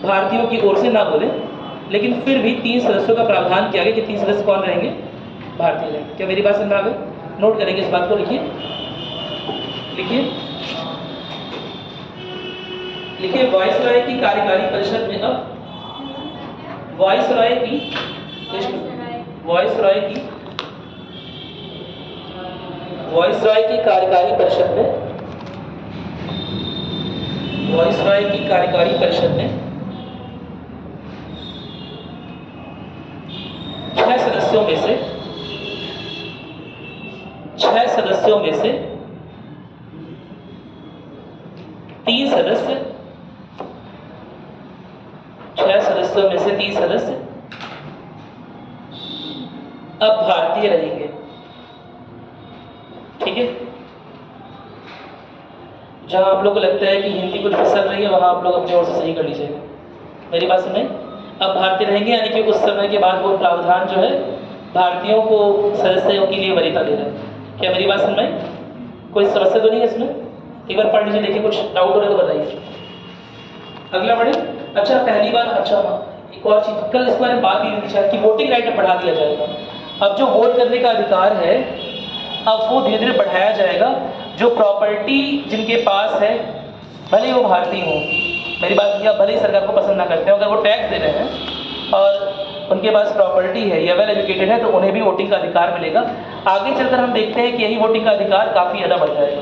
भारतीयों की ओर से ना बोले, लेकिन फिर भी 3 सदस्यों का प्रावधान किया गया कि 3 सदस्य कौन रहेंगे? भारतीय रहेंगे। क्या मेरी बात समझ में आ गई? नोट करेंगे इस बात को, लिखिए। वाइसराय की कार्यकारी परिषद में अब वाइसराय की कार्यकारी परिषद में 6 सदस्यों में से 3 सदस्य 6 सदस्यों में से 3 सदस्य अब भारतीय रहेंगे, ठीक है। जहां आप लोगों को लगता है कि हिंदी कुछ फिसल रही है, वहां आप लोग अपनी ओर से सही कर लीजिएगा। मेरी बात सुने? अब भारतीय रहेंगे, यानी कि उस समय के बाद वो प्रावधान जो है भारतीयों को सदस्यों के लिए वरीयता दे रहा है। क्या मेरी बात सुन में कोई समस्या तो नहीं है इसमें? एक बार पढ़ लीजिए, देखिए कुछ डाउट हो रहा है तो बताइए। अगला पढ़े। अच्छा, पहली बार, अच्छा एक और चीज, कल इस बारे में बात की थी शायद कि वोटिंग राइट बढ़ा दिया जाएगा। अब जो वोट करने का अधिकार है, अब वो धीरे धीरे बढ़ाया जाएगा। जो प्रॉपर्टी जिनके पास है, भले ही वो भारतीय हो, मेरी बात, या भले ही सरकार को पसंद ना करते हो, अगर वो टैक्स दे रहे हैं और उनके पास प्रॉपर्टी है या वेल एजुकेटेड है तो उन्हें भी वोटिंग का अधिकार मिलेगा। आगे चलकर हम देखते हैं कि यही वोटिंग का अधिकार काफ़ी ज़्यादा बढ़ जाएगा।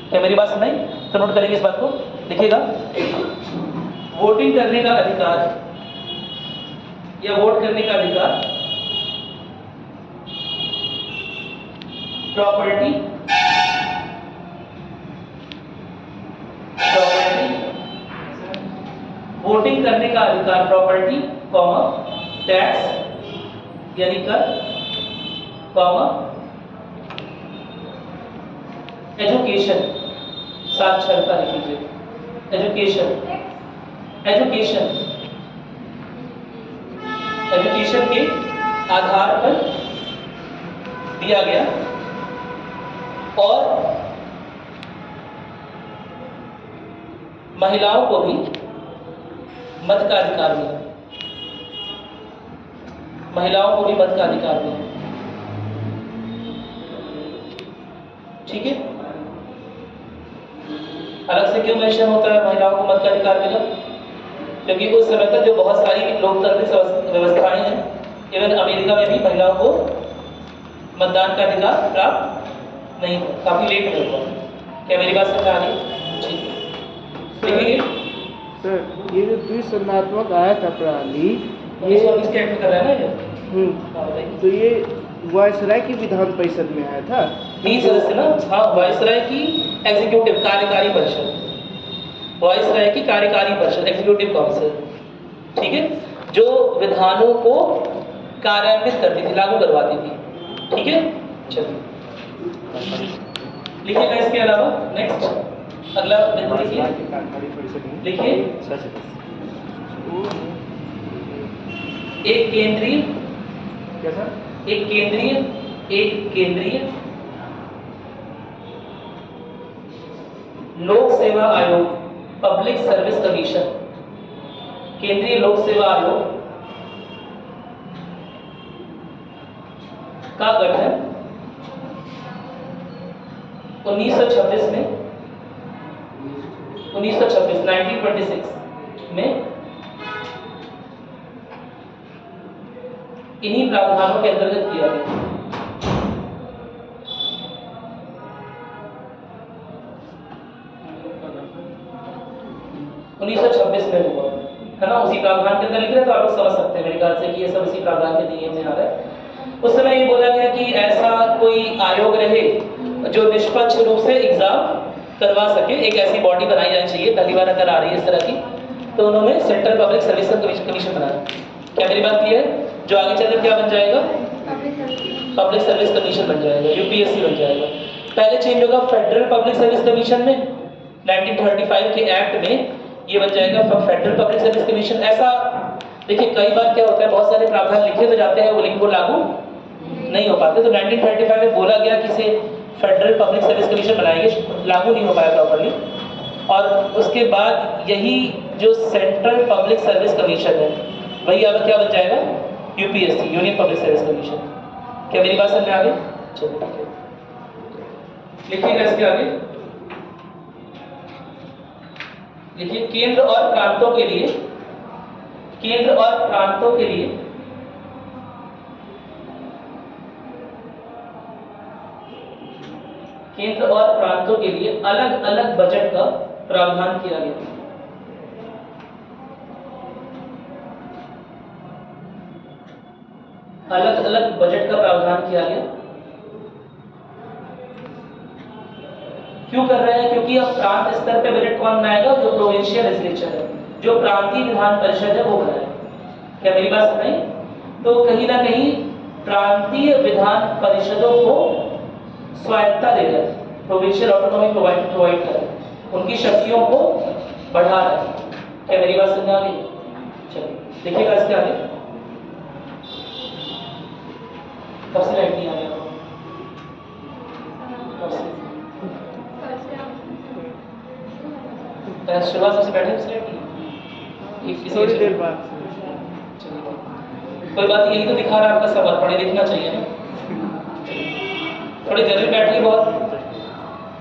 क्या मेरी बात सुनाई? तो नोट करेंगे इस बात को, लिखिएगा। वोटिंग करने का अधिकार या वोट करने का अधिकार प्रॉपर्टी वोटिंग करने का अधिकार प्रॉपर्टी कॉमा टैक्स यानी कर कॉमा एजुकेशन, साक्षरता लिख लीजिए, एजुकेशन के आधार पर दिया गया और महिलाओं को भी मत का अधिकार मिला, महिलाओं को भी मत का अधिकार मिला। ठीक है, अलग से क्यों मेंशन होता है महिलाओं को मत का अधिकार मिला? क्योंकि उस समय तक जो बहुत सारी लोकतांत्रिक व्यवस्थाएं हैं, इवन अमेरिका में भी महिलाओं को मतदान का अधिकार प्राप्त नहीं हुआ, काफी लेट में हुआ। क्या मेरी बात समझ आ रही? ठीक है सर, ये जो द्विसंधात्मक आया था प्रणाली, ये इसके एक्ट कर रहा है ना ये। तो ये वायसराय की विधान परिषद में आया था। 30 सदस्य ना, हाँ, वायसराय की एग्जीक्यूटिव कार्यकारी परिषद, वायसराय की कार्यकारी परिषद एग्जीक्यूटिव काउंसिल, ठीक है, जो विधानों को कार्यान्वित करती थी, लागू करवाती थी। ठीक है, चलिए लिखिएगा। इसके अलावा नेक्स्ट अगला बिंदु लिखिए, एक केंद्रीय लोक सेवा आयोग, पब्लिक सर्विस कमीशन, केंद्रीय लोक सेवा आयोग का गठन 1926 में इन्हीं प्रावधानों के अंतर्गत किया गया। में हुआ है ना, उसी प्रावधान के अंदर लिख रहे हैं, तो आप लोग समझ सकते हैं मेरे ख्याल से कि ये सब इसी प्रावधान के नियम में आ रहा है। उस समय ये बोला गया कि ऐसा कोई आयोग रहे जो निष्पक्ष रूप से एग्जाम करवा सके, एक ऐसी बॉडी बनाई जानी चाहिए, पहली बार अगर आ रही है इस तरह की, तो उन्होंने सेंट्रल पब्लिक सर्विस कमीशन बनाया। क्या मेरी बात क्लियर है? जो आगे चलकर क्या बन जाएगा? पब्लिक सर्विस कमीशन बन जाएगा, यूपीएससी बन जाएगा। पहले चेंज होगा फेडरल पब्लिक सर्विस कमीशन में, 1935 के एक्ट में ये बन जाएगा फेडरल पब्लिक सर्विस कमीशन। ऐसा देखिए कई बार क्या होता है, बहुत सारे प्रावधान लिखे तो जाते हैं वो, लेकिन वो लागू नहीं हो पाते। तो 1935 में बोला गया कि इसे फेडरल पब्लिक सर्विस कमीशन बनाएंगे, लागू नहीं हो पाया प्रॉपर्ली। और उसके बाद यही जो सेंट्रल पब्लिक सर्विस कमीशन है वही अब क्या बन जाएगा? UPSC, union public service commission. क्या मेरी बात समझ में आ गई? चलिए लिखिएगा इसके आगे, लिखिए केंद्र और प्रांतों के लिए, केंद्र और प्रांतों के लिए केंद्र और प्रांतों के लिए अलग अलग बजट का प्रावधान किया गया। अलग अलग बजट का प्रावधान किया गया। क्यों कर रहे हैं? क्योंकि अब प्रांत स्तर पे बजट कौन बनाएगा? जो प्रोविंशियल लेजिस्लेचर है, जो प्रांतीय विधान परिषद है वो बनाएगा। क्या मेरी बात सुनाई? तो कहीं ना कहीं प्रांतीय विधान परिषदों को स्वायत्तता दे रहा है, प्रोविंशियल ऑटोनॉमी प्रोवाइड कर रहा है, उनकी शक्तियों को बढ़ा रहा है। क्या मेरी बात समझ आ गई? चलिए देखिएगा इसके आगे, कब से लाइट नहीं आ गया? शुरुआत से बैठे थोड़ी देर बाद। कोई बात, यही तो दिखा रहा है आपका सवाल, पढ़े लिखना चाहिए ना। थोड़ी देर में बैठिए। बहुत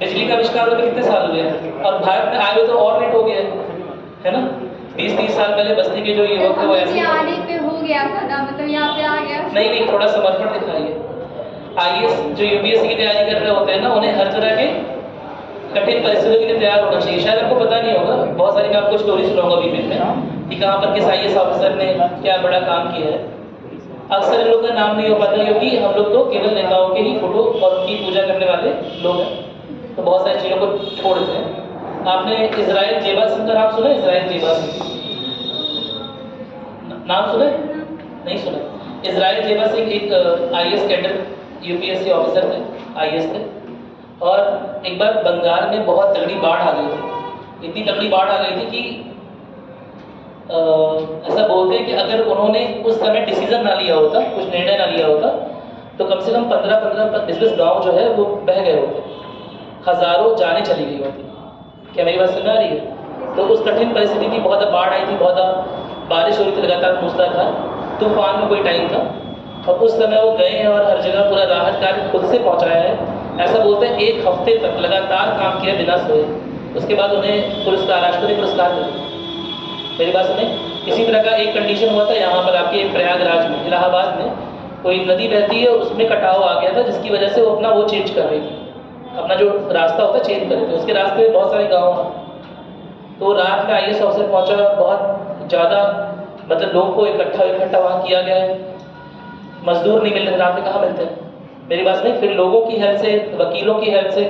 बिजली का आविष्कार होकर कितने साल हुए हैं, और भारत में आए हुए तो और लेट हो गया है ना। 20-30 साल पहले बस्ती के जो युवक थे वो ऐसे मुझे आने पे हो गया था ना, मतलब यहाँ पे आ गया। नहीं, थोड़ा समर्पण दिखाइए। IAS जो UPSC की तैयारी कर रहे होते हैं ना, उन्हें हर तरह के कठिन परिस्थितियों के लिए तैयार होना चाहिए। शायद आपको पता नहीं होगा, बहुत सारी मैं आपको स्टोरी सुनाऊंगा अभी में कि कहाँ पर किस IAS ऑफिसर ने क्या बड़ा काम किया है। अक्सर इन लोगों का नाम नहीं हो पाता क्योंकि हम लोग तो केवल नेताओं के ही फोटो और उनकी पूजा करने वाले लोग हैं, तो बहुत सारी चीज़ों को छोड़ देते हैं। आपने इजराइल जेबा सिंह का नाम सुना है? इजराइल जेबा सिंह नाम सुना है? नहीं सुना। इजराइल जेबा सिंह एक IAS कैडर UPSC ऑफिसर थे, IAS थे। और एक बार बंगाल में बहुत तगड़ी बाढ़ आ गई थी। इतनी तगड़ी बाढ़ आ गई थी कि ऐसा बोलते हैं कि अगर उन्होंने उस समय डिसीजन ना लिया होता, कुछ निर्णय ना लिया होता, तो कम से कम 15-20 गांव जो है वो बह गए होते, हजारों जानें चली गई होती। क्या मेरी बात सुन आ रही है? तो उस कठिन परिस्थिति की बहुत बाढ़ आई थी, बहुत बारिश हो रही थी लगातार मूसलाधार, तूफान में कोई टाइम था, और उस समय वो गए हैं और हर जगह पूरा राहत कार्य खुद से पहुंचाया है। ऐसा बोलते हैं 1 हफ्ते तक लगातार काम किया बिना सोए। उसके बाद उन्हें पुरस्कार, राष्ट्रपति पुरस्कार मिला। मेरी बात सुने। इसी तरह का एक कंडीशन हुआ था यहाँ पर आपके प्रयागराज में, इलाहाबाद में कोई नदी बहती है, उसमें कटाव आ गया था, जिसकी वजह से वो अपना वो चेंज कर रही थी, अपना जो रास्ता होता है चेंज कर रहे थे। उसके रास्ते में बहुत सारे गाँव हैं। तो रात में IAS ऑफिसर पहुंचा और बहुत ज़्यादा मतलब लोगों को इकट्ठा वहाँ किया गया है। मजदूर नहीं मिल रहे, रात में कहाँ मिलते हैं? मेरी बात नहीं। फिर लोगों की हेल्प से, वकीलों की हेल्प से,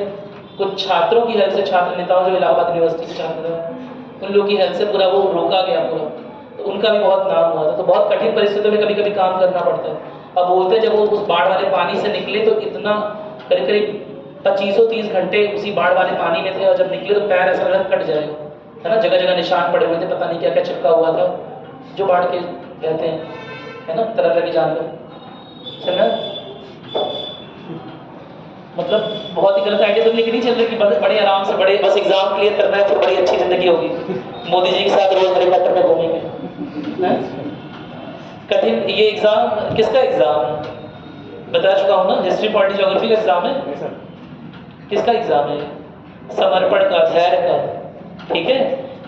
कुछ छात्रों की हेल्प से, छात्र नेताओं जो इलाहाबाद यूनिवर्सिटी के छात्र हैं, उन लोगों की हेल्प से पूरा वो रोका गया पूरा। तो उनका भी बहुत नाम हुआ था। तो बहुत कठिन परिस्थितियों में कभी कभी काम करना पड़ता है। अब बोलते हैं जब वो उस बाढ़ वाले पानी से निकले तो इतना करीब करीब 25-30 घंटे उसी बाढ़ वाले पानी में थे, और जब निकले तो पैर ऐसा लगा कट जाएगा, है ना। जगह जगह निशान पड़े हुए थे, पता नहीं क्या क्या चिपका हुआ था, जो बाढ़ के रहते हैं, है ना, तरह तरह के जानवर। समझा? मतलब बहुत ही गलत आइडिया तो लेके नहीं चल रहे कि बड़े आराम से बड़े बस एग्जाम क्लियर करना है, फिर बड़ी अच्छी जिंदगी होगी, मोदी जी के साथ रोज हेलीकॉप्टर में घूमेंगे। कठिन ये एग्जाम किसका एग्जाम है? बता चुका हूँ ना, हिस्ट्री पॉलिटी ज्योग्राफी का एग्जाम है। किसका एग्जाम है? समर्पण का, धैर्य का, ठीक है।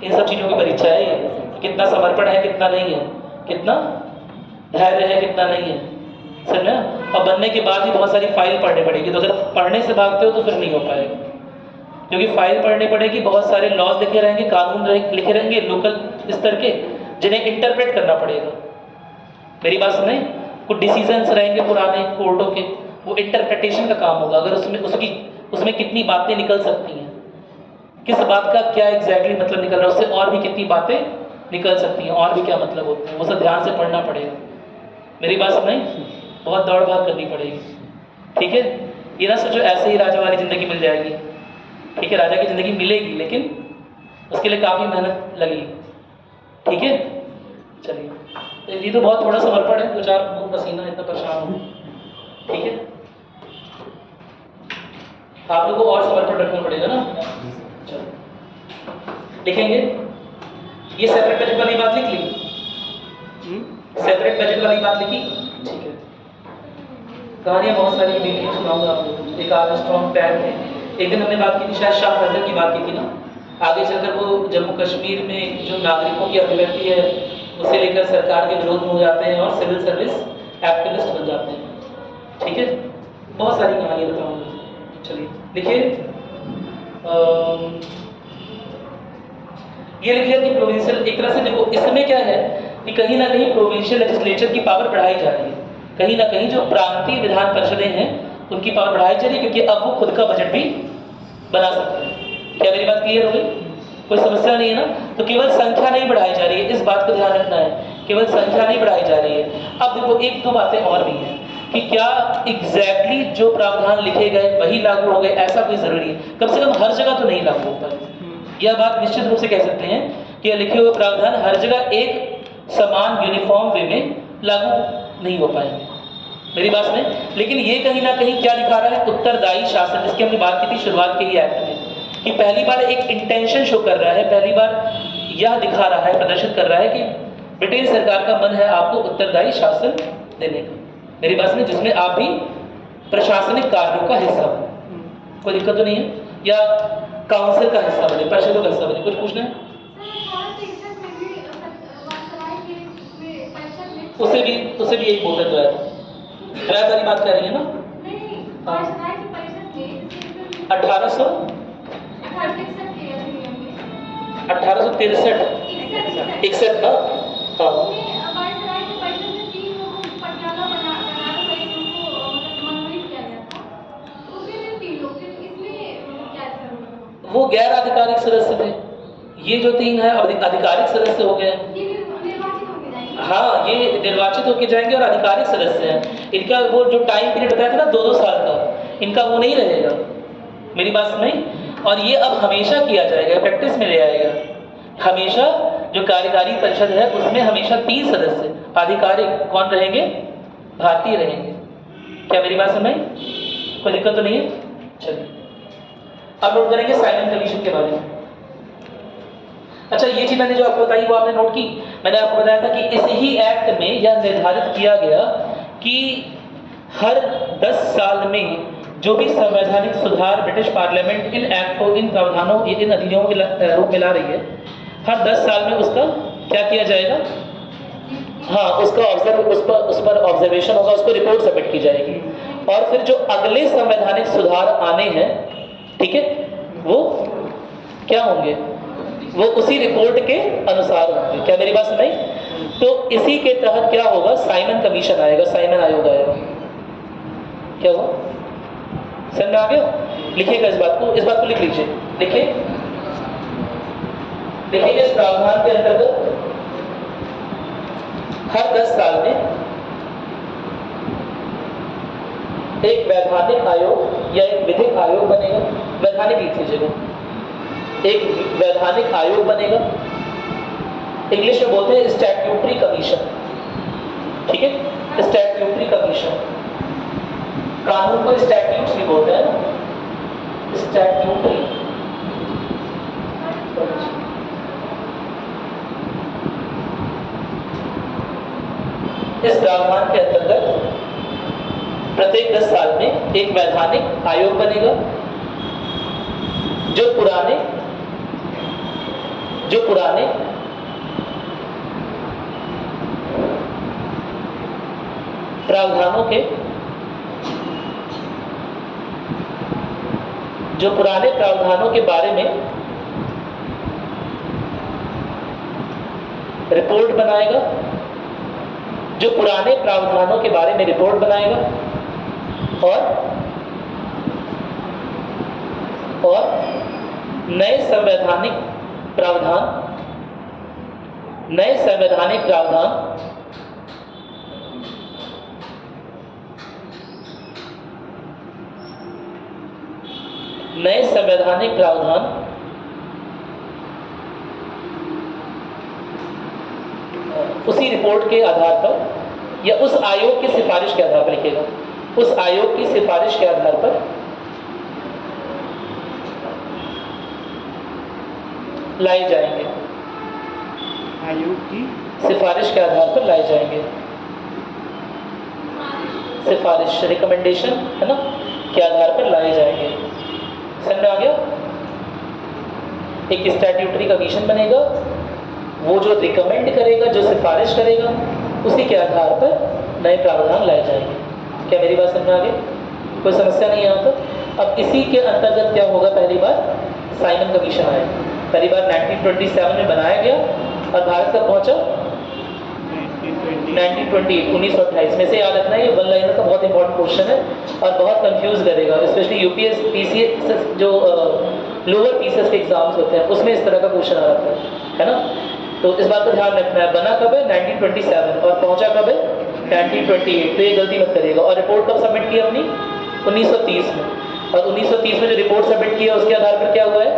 इन सब चीजों की परीक्षा है ये, कितना समर्पण है, कितना नहीं है, कितना धैर्य है, कितना नहीं है, समझा। और बनने के बाद ही बहुत सारी फाइल पढ़नी पड़ेगी। तो अगर पढ़ने से भागते हो तो फिर नहीं हो पाएगा, क्योंकि फाइल पढ़नी पड़ेगी, बहुत सारे लॉज लिखे रहेंगे, कानून लिखे रहेंगे लोकल स्तर के, जिन्हें इंटरप्रेट करना पड़ेगा। मेरी बात सुने। कुछ डिसीजंस रहेंगे पुराने कोर्टों के, वो इंटरप्रिटेशन का काम होगा। अगर उसमें कितनी बातें निकल सकती हैं, किस बात का क्या एग्जैक्टली मतलब निकल रहा है, उससे और भी कितनी बातें निकल सकती हैं, और भी क्या मतलब होते हैं, वो सब ध्यान से पढ़ना पड़ेगा। मेरी बात सुनाई। बहुत दौड़ भाग करनी पड़ेगी, ठीक है। ये ना सोचो ऐसे ही राजा वाली जिंदगी मिल जाएगी, ठीक है। राजा की जिंदगी मिलेगी, लेकिन उसके लिए काफी मेहनत लगेगी, ठीक है। चलिए, ये तो बहुत थोड़ा समर्पण है, 2-4 बूंद पसीना, इतना परेशान हो, ठीक है। आप लोगों को और समर्पण रखना पड़ेगा ना। चलो लिखेंगे। ये सेपरेट बजट वाली बात लिख ली, सेपरेट बजट वाली बात लिखी, ठीक है। कहानियां बहुत सारी मैं सुनाऊंगा आपको। एक आर्मस्ट्रॉन्ग पैर थे। एक दिन हमने बात की थी, शायद शाह फजल की बात की थी ना। आगे चलकर वो जम्मू कश्मीर में जो नागरिकों की अभिव्यक्ति है उसे लेकर सरकार के विरोध में हो जाते हैं और सिविल सर्विस एक्टिविस्ट बन जाते हैं, ठीक है। बहुत सारी कहानियां बताऊंगा। चलिए लिखिए। ये लिखिए कि प्रोविंशियल, एक तरह से देखो इसमें क्या है कि कहीं ना कहीं प्रोविंशियल लेजिस्लेचर की पावर बढ़ाई जा रही है, कहीं ना कहीं जो प्रांतीय विधान परिषदें हैं उनकी पावर बढ़ाई जा रही है, क्योंकि अब वो खुद का बजट भी बना सकते हैं। क्या मेरी बात क्लियर हो गई? कोई समस्या नहीं है ना। तो केवल संख्या नहीं बढ़ाई जा रही है, इस बात को ध्यान रखना है, केवल संख्या नहीं बढ़ाई जा रही है। अब देखो 1-2 बातें और भी हैं कि क्या एग्जैक्टली जो प्रावधान लिखे गए वही लागू हो गए, ऐसा कोई जरूरी है। कम से कम हर जगह तो नहीं लागू होता है। यह बात निश्चित रूप से कह सकते हैं कि लिखे हुए प्रावधान हर जगह एक समान यूनिफॉर्म वे में लागू नहीं हो पाएंगे। मेरी बात सुने। लेकिन ये कहीं ना कहीं क्या दिखा रहा है? उत्तरदायी शासन, जिसकी हमने बात की थी शुरुआत के ही एक्ट में, कि पहली बार एक इंटेंशन शो कर रहा है, पहली बार यह दिखा रहा है, प्रदर्शित कर रहा है कि ब्रिटेन सरकार का मन है आपको उत्तरदायी शासन देने का। मेरी बात सुने, जिसमें आप भी प्रशासनिक कार्यों का हिस्सा बने, कोई दिक्कत तो नहीं है, या काउंसिल का हिस्सा बने, परिषदों का हिस्सा बने। कुछ पूछना है? उसे भी यही बोलते हैं द्वैत वाली बात कर रही है ना। नहीं, हाँ। वायसराय की परिषद के 1863 61 का। हाँ वायसराय की परिषद में 3 लोगों को पटियाला बनारस सहित उनको मतलब मनोनीत किया गया था। उसमें से 3 लोग थे, तो इसमें क्या ऐसा होगा? वो गैर आधिकारिक सदस्य थे, ये जो 3 है आधिकारिक सदस्य हो गए। ये निर्वाचित होके जाएंगे। हाँ, ये निर्वाचित होके जाएंगे और आधिकारिक सदस्य हैं। इनका वो जो टाइम पीरियड बताया था ना 2-2 साल का, इनका वो नहीं रहेगा। मेरी बात सुनाई। और ये अब हमेशा किया जाएगा, प्रैक्टिस में ले आएगा। हमेशा जो कार्यकारी परिषद है उसमें हमेशा 3 सदस्य आधिकारिक कौन रहेंगे? भारतीय रहेंगे। क्या मेरी बात सुनाई? कोई दिक्कत तो नहीं है? चलिए अब नोट करेंगे साइमन कमीशन के बारे में। अच्छा, ये चीज मैंने जो आपको बताई वो आपने नोट की। मैंने आपको बताया था कि इस ही एक्ट में यह निर्धारित किया गया कि हर 10 साल में जो भी संवैधानिक सुधार ब्रिटिश पार्लियामेंट इन एक्ट को, इन प्रावधानों, इन अधिनियमों के रूप में ला रही है, हर 10 साल में उसका क्या किया जाएगा? हाँ, उसका उस पर ऑब्जर्वेशन होगा, उसको रिपोर्ट सबमिट की जाएगी। और फिर जो अगले संवैधानिक सुधार आने हैं, ठीक है, वो क्या होंगे? वो उसी रिपोर्ट के अनुसार होंगे। क्या मेरी बात सुनाई? तो इसी के तहत क्या होगा? साइमन कमीशन आएगा, साइमन आयोग आएगा। क्या हुआ? समझ में आ गया? लिखिएगा इस बात को लिख लीजिए। लिखिए इस प्रावधान के अंतर्गत हर 10 साल में एक वैधानिक आयोग या एक विधिक आयोग बनेगा। वैधानिक लिख लीजिएगा। एक वैधानिक आयोग बनेगा, इंग्लिश में बोलते हैं स्टैट्यूटरी कमीशन। ठीक है, स्टैट्यूटरी कमीशन। कानून को स्टैट्यूट्स भी बोलते हैं ना, स्टैट्यूटरी। इस प्रावधान के अंतर्गत प्रत्येक 10 साल में एक वैधानिक आयोग बनेगा जो पुराने प्रावधानों के बारे में रिपोर्ट बनाएगा, जो पुराने प्रावधानों के बारे में रिपोर्ट बनाएगा और नए संवैधानिक प्रावधान नए संवैधानिक प्रावधान उसी रिपोर्ट के आधार पर या उस आयोग की सिफारिश के आधार पर, लिखिएगा, उस आयोग की सिफारिश के आधार पर लाए जाएंगे। आयोग की सिफारिश के आधार पर लाए जाएंगे। सिफारिश, रिकमेंडेशन है ना, के आधार पर लाए जाएंगे। समझ में आ गया? एक स्टैट्यूटरी कमीशन बनेगा, वो जो रिकमेंड करेगा, जो सिफारिश करेगा, उसी के आधार पर नए प्रावधान लाए जाएंगे। क्या मेरी बात समझ में आ गई? कोई समस्या नहीं है यहाँ पर? अब इसी के अंतर्गत क्या होगा? पहली बार साइमन कमीशन आएगा। पहली बार 1927 में बनाया गया और भारत तक पहुंचा 1928 में। से याद रखना, ये वन लाइनर का बहुत इंपॉर्टेंट क्वेश्चन है और बहुत कंफ्यूज करेगा, स्पेशली यूपीएस पीसीएस जो लोअर पीसीएस के एग्जाम्स होते हैं उसमें इस तरह का क्वेश्चन आ जाता है ना। तो इस बात का ध्यान रखना है। बना कब है? 1927 और पहुंचा कब है? 1928। तो ये गलती मत करिएगा। और रिपोर्ट कब सबमिट की अपनी? 1930 में। और 1930 में जो रिपोर्ट सबमिट की है उसके आधार पर क्या हुआ है?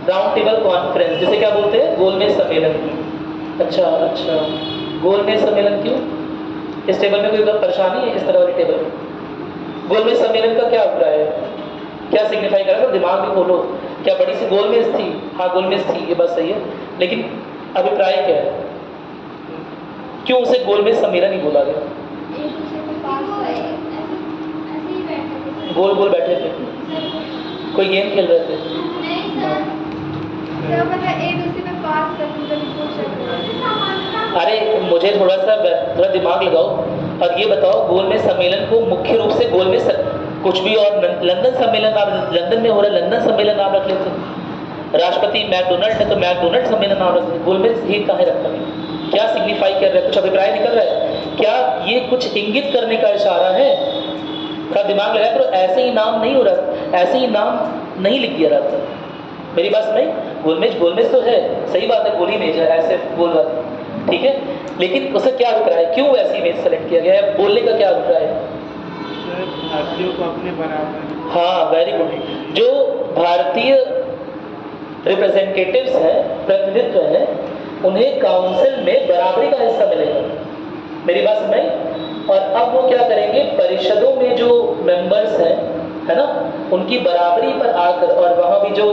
राउंड टेबल कॉन्फ्रेंस, जिसे क्या बोलते हैं? गोलमेज सम्मेलन। अच्छा, गोलमेज सम्मेलन क्यों? इस टेबल में कोई परेशानी है? इस तरह वाली टेबल में गोलमेज सम्मेलन का क्या अभिप्राय है? क्या सिग्निफाई कर रहा है? दिमाग में खोलो। क्या बड़ी सी गोलमेज थी? हाँ, गोलमेज थी, ये बात सही है, लेकिन अभिप्राय क्या है? क्यों उसे गोलमेज सम्मेलन ही बोला गया? गोल गोल बैठे थे, कोई गेम खेल रहे थे। अरे मुझे थोड़ा दिमाग लगाओ और ये बताओ, गोलमेज सम्मेलन को मुख्य रूप से गोलमेज कुछ भी और लंदन सम्मेलन, आप लंदन में हो रहा है लंदन सम्मेलन नाम रख लेते। राष्ट्रपति मैकडोनल्ड है तो मैकडोनल्ड सम्मेलन नाम रख लेते। गोलमेज ये कहाँ रखा है, क्या सिग्निफाई कर रहा है, कुछ अभिप्राय निकल रहा है क्या, ये कुछ इंगित करने का इशारा है? थोड़ा दिमाग लगाया करो, ऐसे ही नाम नहीं हो रहा, ऐसे ही नाम नहीं लिख दिया रहता। मेरी बात नहीं, गोलमेज तो है, सही बात है, गोली मेज है, ऐसे बोल रहा था, ठीक है, लेकिन उसका क्या अभिप्राय है, क्यों ऐसी इमेज सेलेक्ट किया गया है, बोलने का क्या अभिप्राय है? भारतीयों को अपने बराबर। हाँ, वेरी गुड। जो भारतीय रिप्रेजेंटेटिव्स हैं, प्रतिनिधित्व हैं, उन्हें काउंसिल में बराबरी का हिस्सा मिलेगा। मेरी बात समझ? और अब वो क्या करेंगे, परिषदों में जो मेंबर्स हैं, है ना, उनकी बराबरी पर आकर, और वहाँ भी जो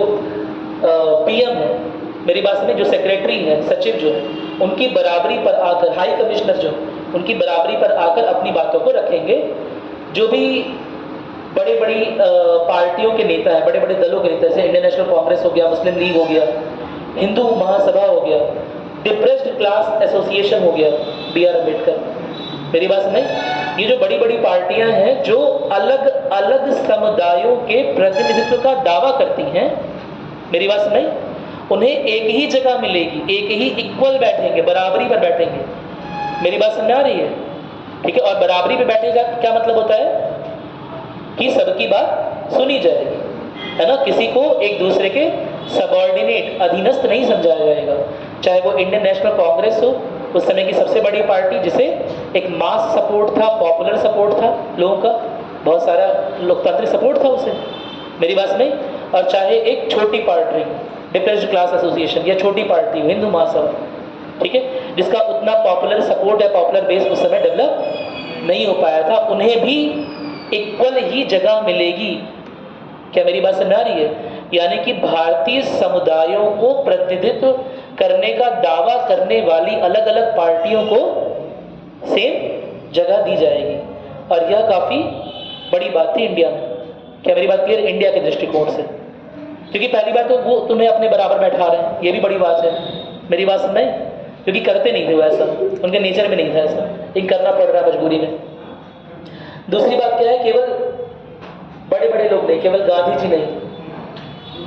पीएम है, मेरी बात समझ, जो सेक्रेटरी है, सचिव जो है, उनकी बराबरी पर आकर, हाई कमिश्नर जो, उनकी बराबरी पर आकर अपनी बातों को रखेंगे। जो भी बड़ी बड़ी पार्टियों के नेता हैं, बड़े बड़े दलों के नेता, जैसे इंडियन नेशनल कांग्रेस हो गया, मुस्लिम लीग हो गया, हिंदू महासभा हो गया, डिप्रेस्ड क्लास एसोसिएशन हो गया, BR अम्बेडकर, मेरी बात समझ, ये जो बड़ी बड़ी पार्टियां हैं जो अलग अलग समुदायों के प्रतिनिधित्व का दावा करती हैं, मेरी बात समझ, उन्हें एक ही जगह मिलेगी, एक ही इक्वल बैठेंगे, बराबरी पर बैठेंगे। मेरी बात समझ आ रही है? ठीक है। और बराबरी पे बैठेगा क्या मतलब होता है कि सबकी बात सुनी जाएगी, है ना, किसी को एक दूसरे के सबऑर्डिनेट, अधीनस्थ नहीं समझाया जाएगा। चाहे वो इंडियन नेशनल कांग्रेस हो, उस समय की सबसे बड़ी पार्टी, जिसे एक मास सपोर्ट था, पॉपुलर सपोर्ट था लोगों का, बहुत सारा लोकतांत्रिक सपोर्ट था उसे, मेरी बात नहीं। और चाहे एक छोटी पार्टी, डिप्रेस्ड क्लास एसोसिएशन, या छोटी पार्टी हो, हिंदू महासभा, ठीक है, जिसका उतना पॉपुलर सपोर्ट या पॉपुलर बेस उस समय डेवलप नहीं हो पाया था, उन्हें भी इक्वल ही जगह मिलेगी। क्या मेरी बात समझ आ रही है? यानी कि भारतीय समुदायों को प्रतिनिधित्व करने का दावा करने वाली अलग अलग पार्टियों को सेम जगह दी जाएगी, और यह काफी बड़ी बात थी इंडिया में। क्या मेरी बात क्लियर? इंडिया के दृष्टिकोण से, क्योंकि पहली बात तो वो तुम्हें अपने बराबर बैठा रहे हैं, ये भी बड़ी बात है, मेरी बात समझ, क्योंकि करते नहीं थे वो ऐसा, उनके नेचर में नहीं था ऐसा, लेकिन करना पड़ रहा है मजबूरी में। दूसरी बात क्या है, केवल बड़े बड़े लोग नहीं, केवल गांधी जी नहीं,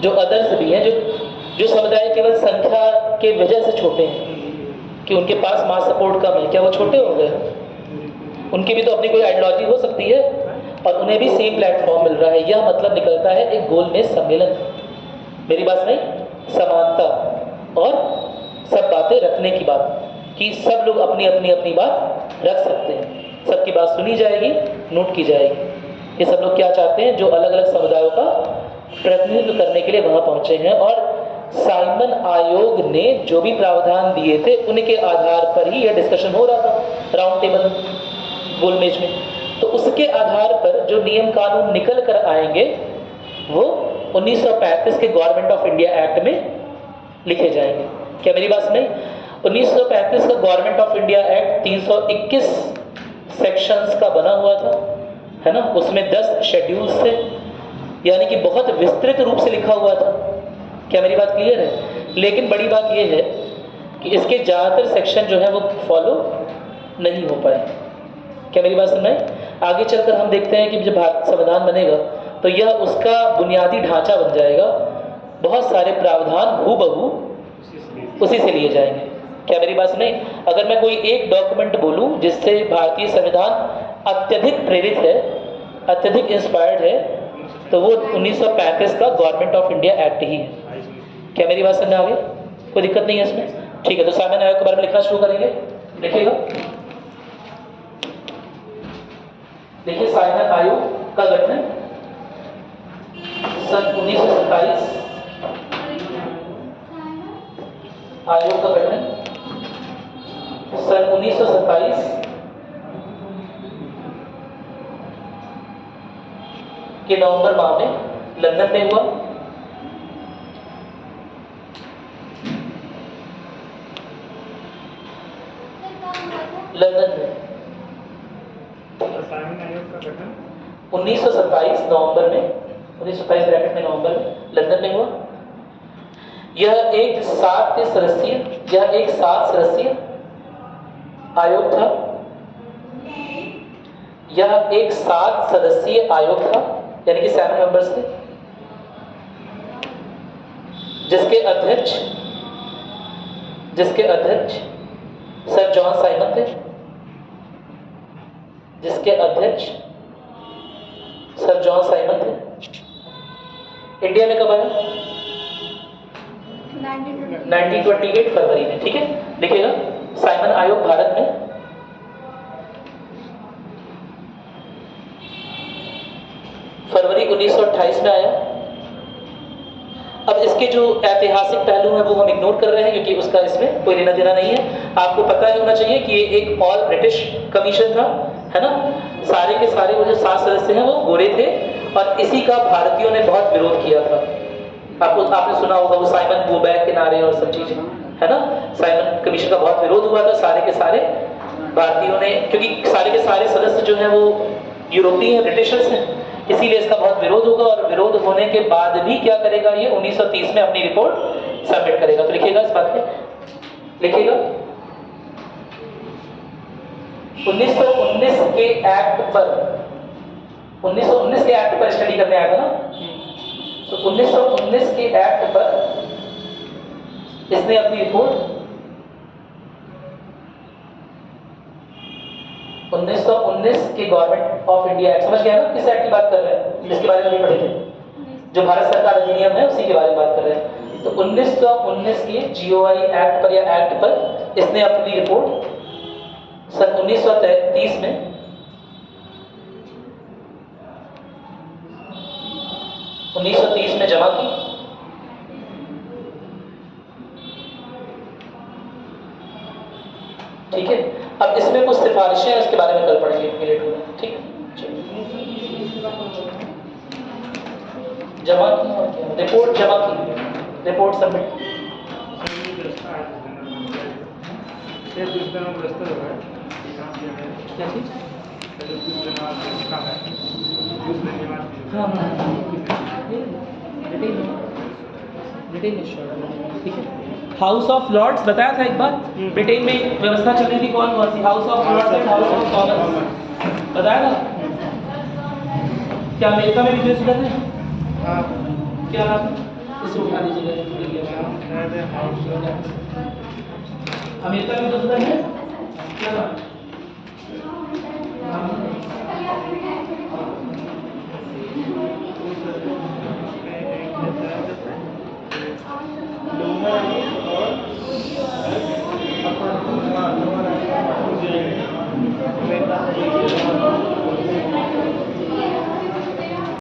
जो अदर्स भी हैं, जो समुदाय केवल संख्या के वजह से छोटे हैं कि उनके पास मास सपोर्ट कम है, क्या वो छोटे हो गए? उनकी भी तो अपनी कोई आइडियोलॉजी हो सकती है, और उन्हें भी सेम प्लेटफॉर्म मिल रहा है। यह मतलब निकलता है एक गोलमेज सम्मेलन। मेरी बात नहीं, समानता और सब बातें रखने की बात, कि सब लोग अपनी अपनी अपनी बात रख सकते हैं, सबकी बात सुनी जाएगी, नोट की जाएगी। ये सब लोग क्या चाहते हैं, जो अलग अलग समुदायों का प्रतिनिधित्व करने के लिए वहां पहुंचे हैं, और साइमन आयोग ने जो भी प्रावधान दिए थे उनके आधार पर ही यह डिस्कशन हो रहा था राउंड टेबल गोलमेज में। तो उसके आधार पर जो नियम कानून निकल कर आएंगे वो 1935 के गवर्नमेंट ऑफ इंडिया एक्ट में लिखे जाएंगे। क्या मेरी बात नहीं? 1935 का government of India act 321 sections का बना हुआ था, है ना, उसमें 10 शेड्यूल्स थे, यानी कि बहुत विस्तृत रूप से लिखा हुआ था। क्या मेरी बात क्लियर है? लेकिन बड़ी बात यह है कि इसके ज़्यादातर सेक्शन जो है वो फॉलो नहीं हो पाए। क्या मेरी बात समझ? आगे चलकर हम देखते हैं कि जब भारत संविधान बनेगा तो यह उसका बुनियादी ढांचा बन जाएगा, बहुत सारे प्रावधान हूबहू उसी से लिए जाएंगे। क्या मेरी बात नहीं? अगर मैं कोई एक डॉक्यूमेंट बोलूं जिससे भारतीय संविधान अत्यधिक प्रेरित है, अत्यधिक इंस्पायर्ड है, तो वो 1935 का गवर्नमेंट ऑफ इंडिया एक्ट ही है। क्या मेरी बात समझ आ गई? कोई दिक्कत नहीं है इसमें? ठीक है, तो साइमन आयोग के बारे में लिखना शुरू करेंगे। लिखिएगा, देखिए, साइमन आयोग का गठन सन 1927, आयोग का गठन सन 1927 के नवंबर माह में लंदन में हुआ। लंदन में साइमन आयोग का गठन 1927 नवंबर में, 1927 ब्रैकेट में नवंबर में लंदन में हुआ। यह एक 7 सदस्यीय आयोग था? यह एक 7 सदस्यीय आयोग था, यानी कि 7 मेंबर्स थे, जिसके अध्यक्ष सर जॉन साइमन थे। जिसके अध्यक्ष सर जॉन साइमन थे। इंडिया में कब आया? 1928 फरवरी में। ठीक है, देखिएगा साइमन आयोग भारत में फरवरी 1928 में आया। अब इसके जो ऐतिहासिक पहलू हैं वो हम इग्नोर कर रहे हैं क्योंकि उसका इसमें कोई लेना देना नहीं है। आपको पता है होना चाहिए कि ये एक ऑल ब्रिटिश कमीशन था, है ना। सारे के सारे वो जो 7 सदस्य हैं वो गोरे थे और इसी का भारतीयों ने बहुत विरोध किया था। आपने सुना होगा वो साइमन गो बैक के नारे और सब चीजें, है ना। साइमन कमीशन का बहुत विरोध हुआ था सारे के सारे भारतीयों ने, क्योंकि सारे के सारे सदस्य जो हैं वो यूरोपीय हैं, ब्रिटिशर्स हैं, इसीलिए इसका बहुत विरोध होगा। और विरोध होने के बाद भी क्या करेगा ये 1930 में अपनी रिपोर्ट सबमिट करेगा। तो लिखिएगा इस बात पे, लिखिएगा 1919 के एक्ट पर, 1919 के एक्ट पर स्टडी करने आया था ना। तो 1919 के एक्ट पर इसने अपनी रिपोर्ट 1919 के गवर्नमेंट ऑफ इंडिया एक्ट, समझ गया ना किस एक्ट की बात कर रहे हैं, जिसके बारे में अभी पढ़े थे, जो भारत सरकार अधिनियम है उसी के बारे में बात कर रहे हैं। तो 1919 के GOI एक्ट पर या एक्ट पर इसने अपनी रिपोर्ट सन 1930 में जमा की। ठीक है, अब इसमें कुछ सिफारिशें हैं, इसके बारे में कल पढ़ेंगे मिनट में। ठीक है, जमा की और क्या, रिपोर्ट जमा की, रिपोर्ट सबमिट। क्या चीज? ठीक है। हाउस ऑफ लॉर्ड्स बताया था एक बार, ब्रिटेन में व्यवस्था चल रही थी कौन कौन सी, House of Lords and House of Commons, बताया था। क्या अमेरिका में भी जो सुधर है? क्या इसको उठा दीजिएगा। अमेरिका में जो सुधर है क्या?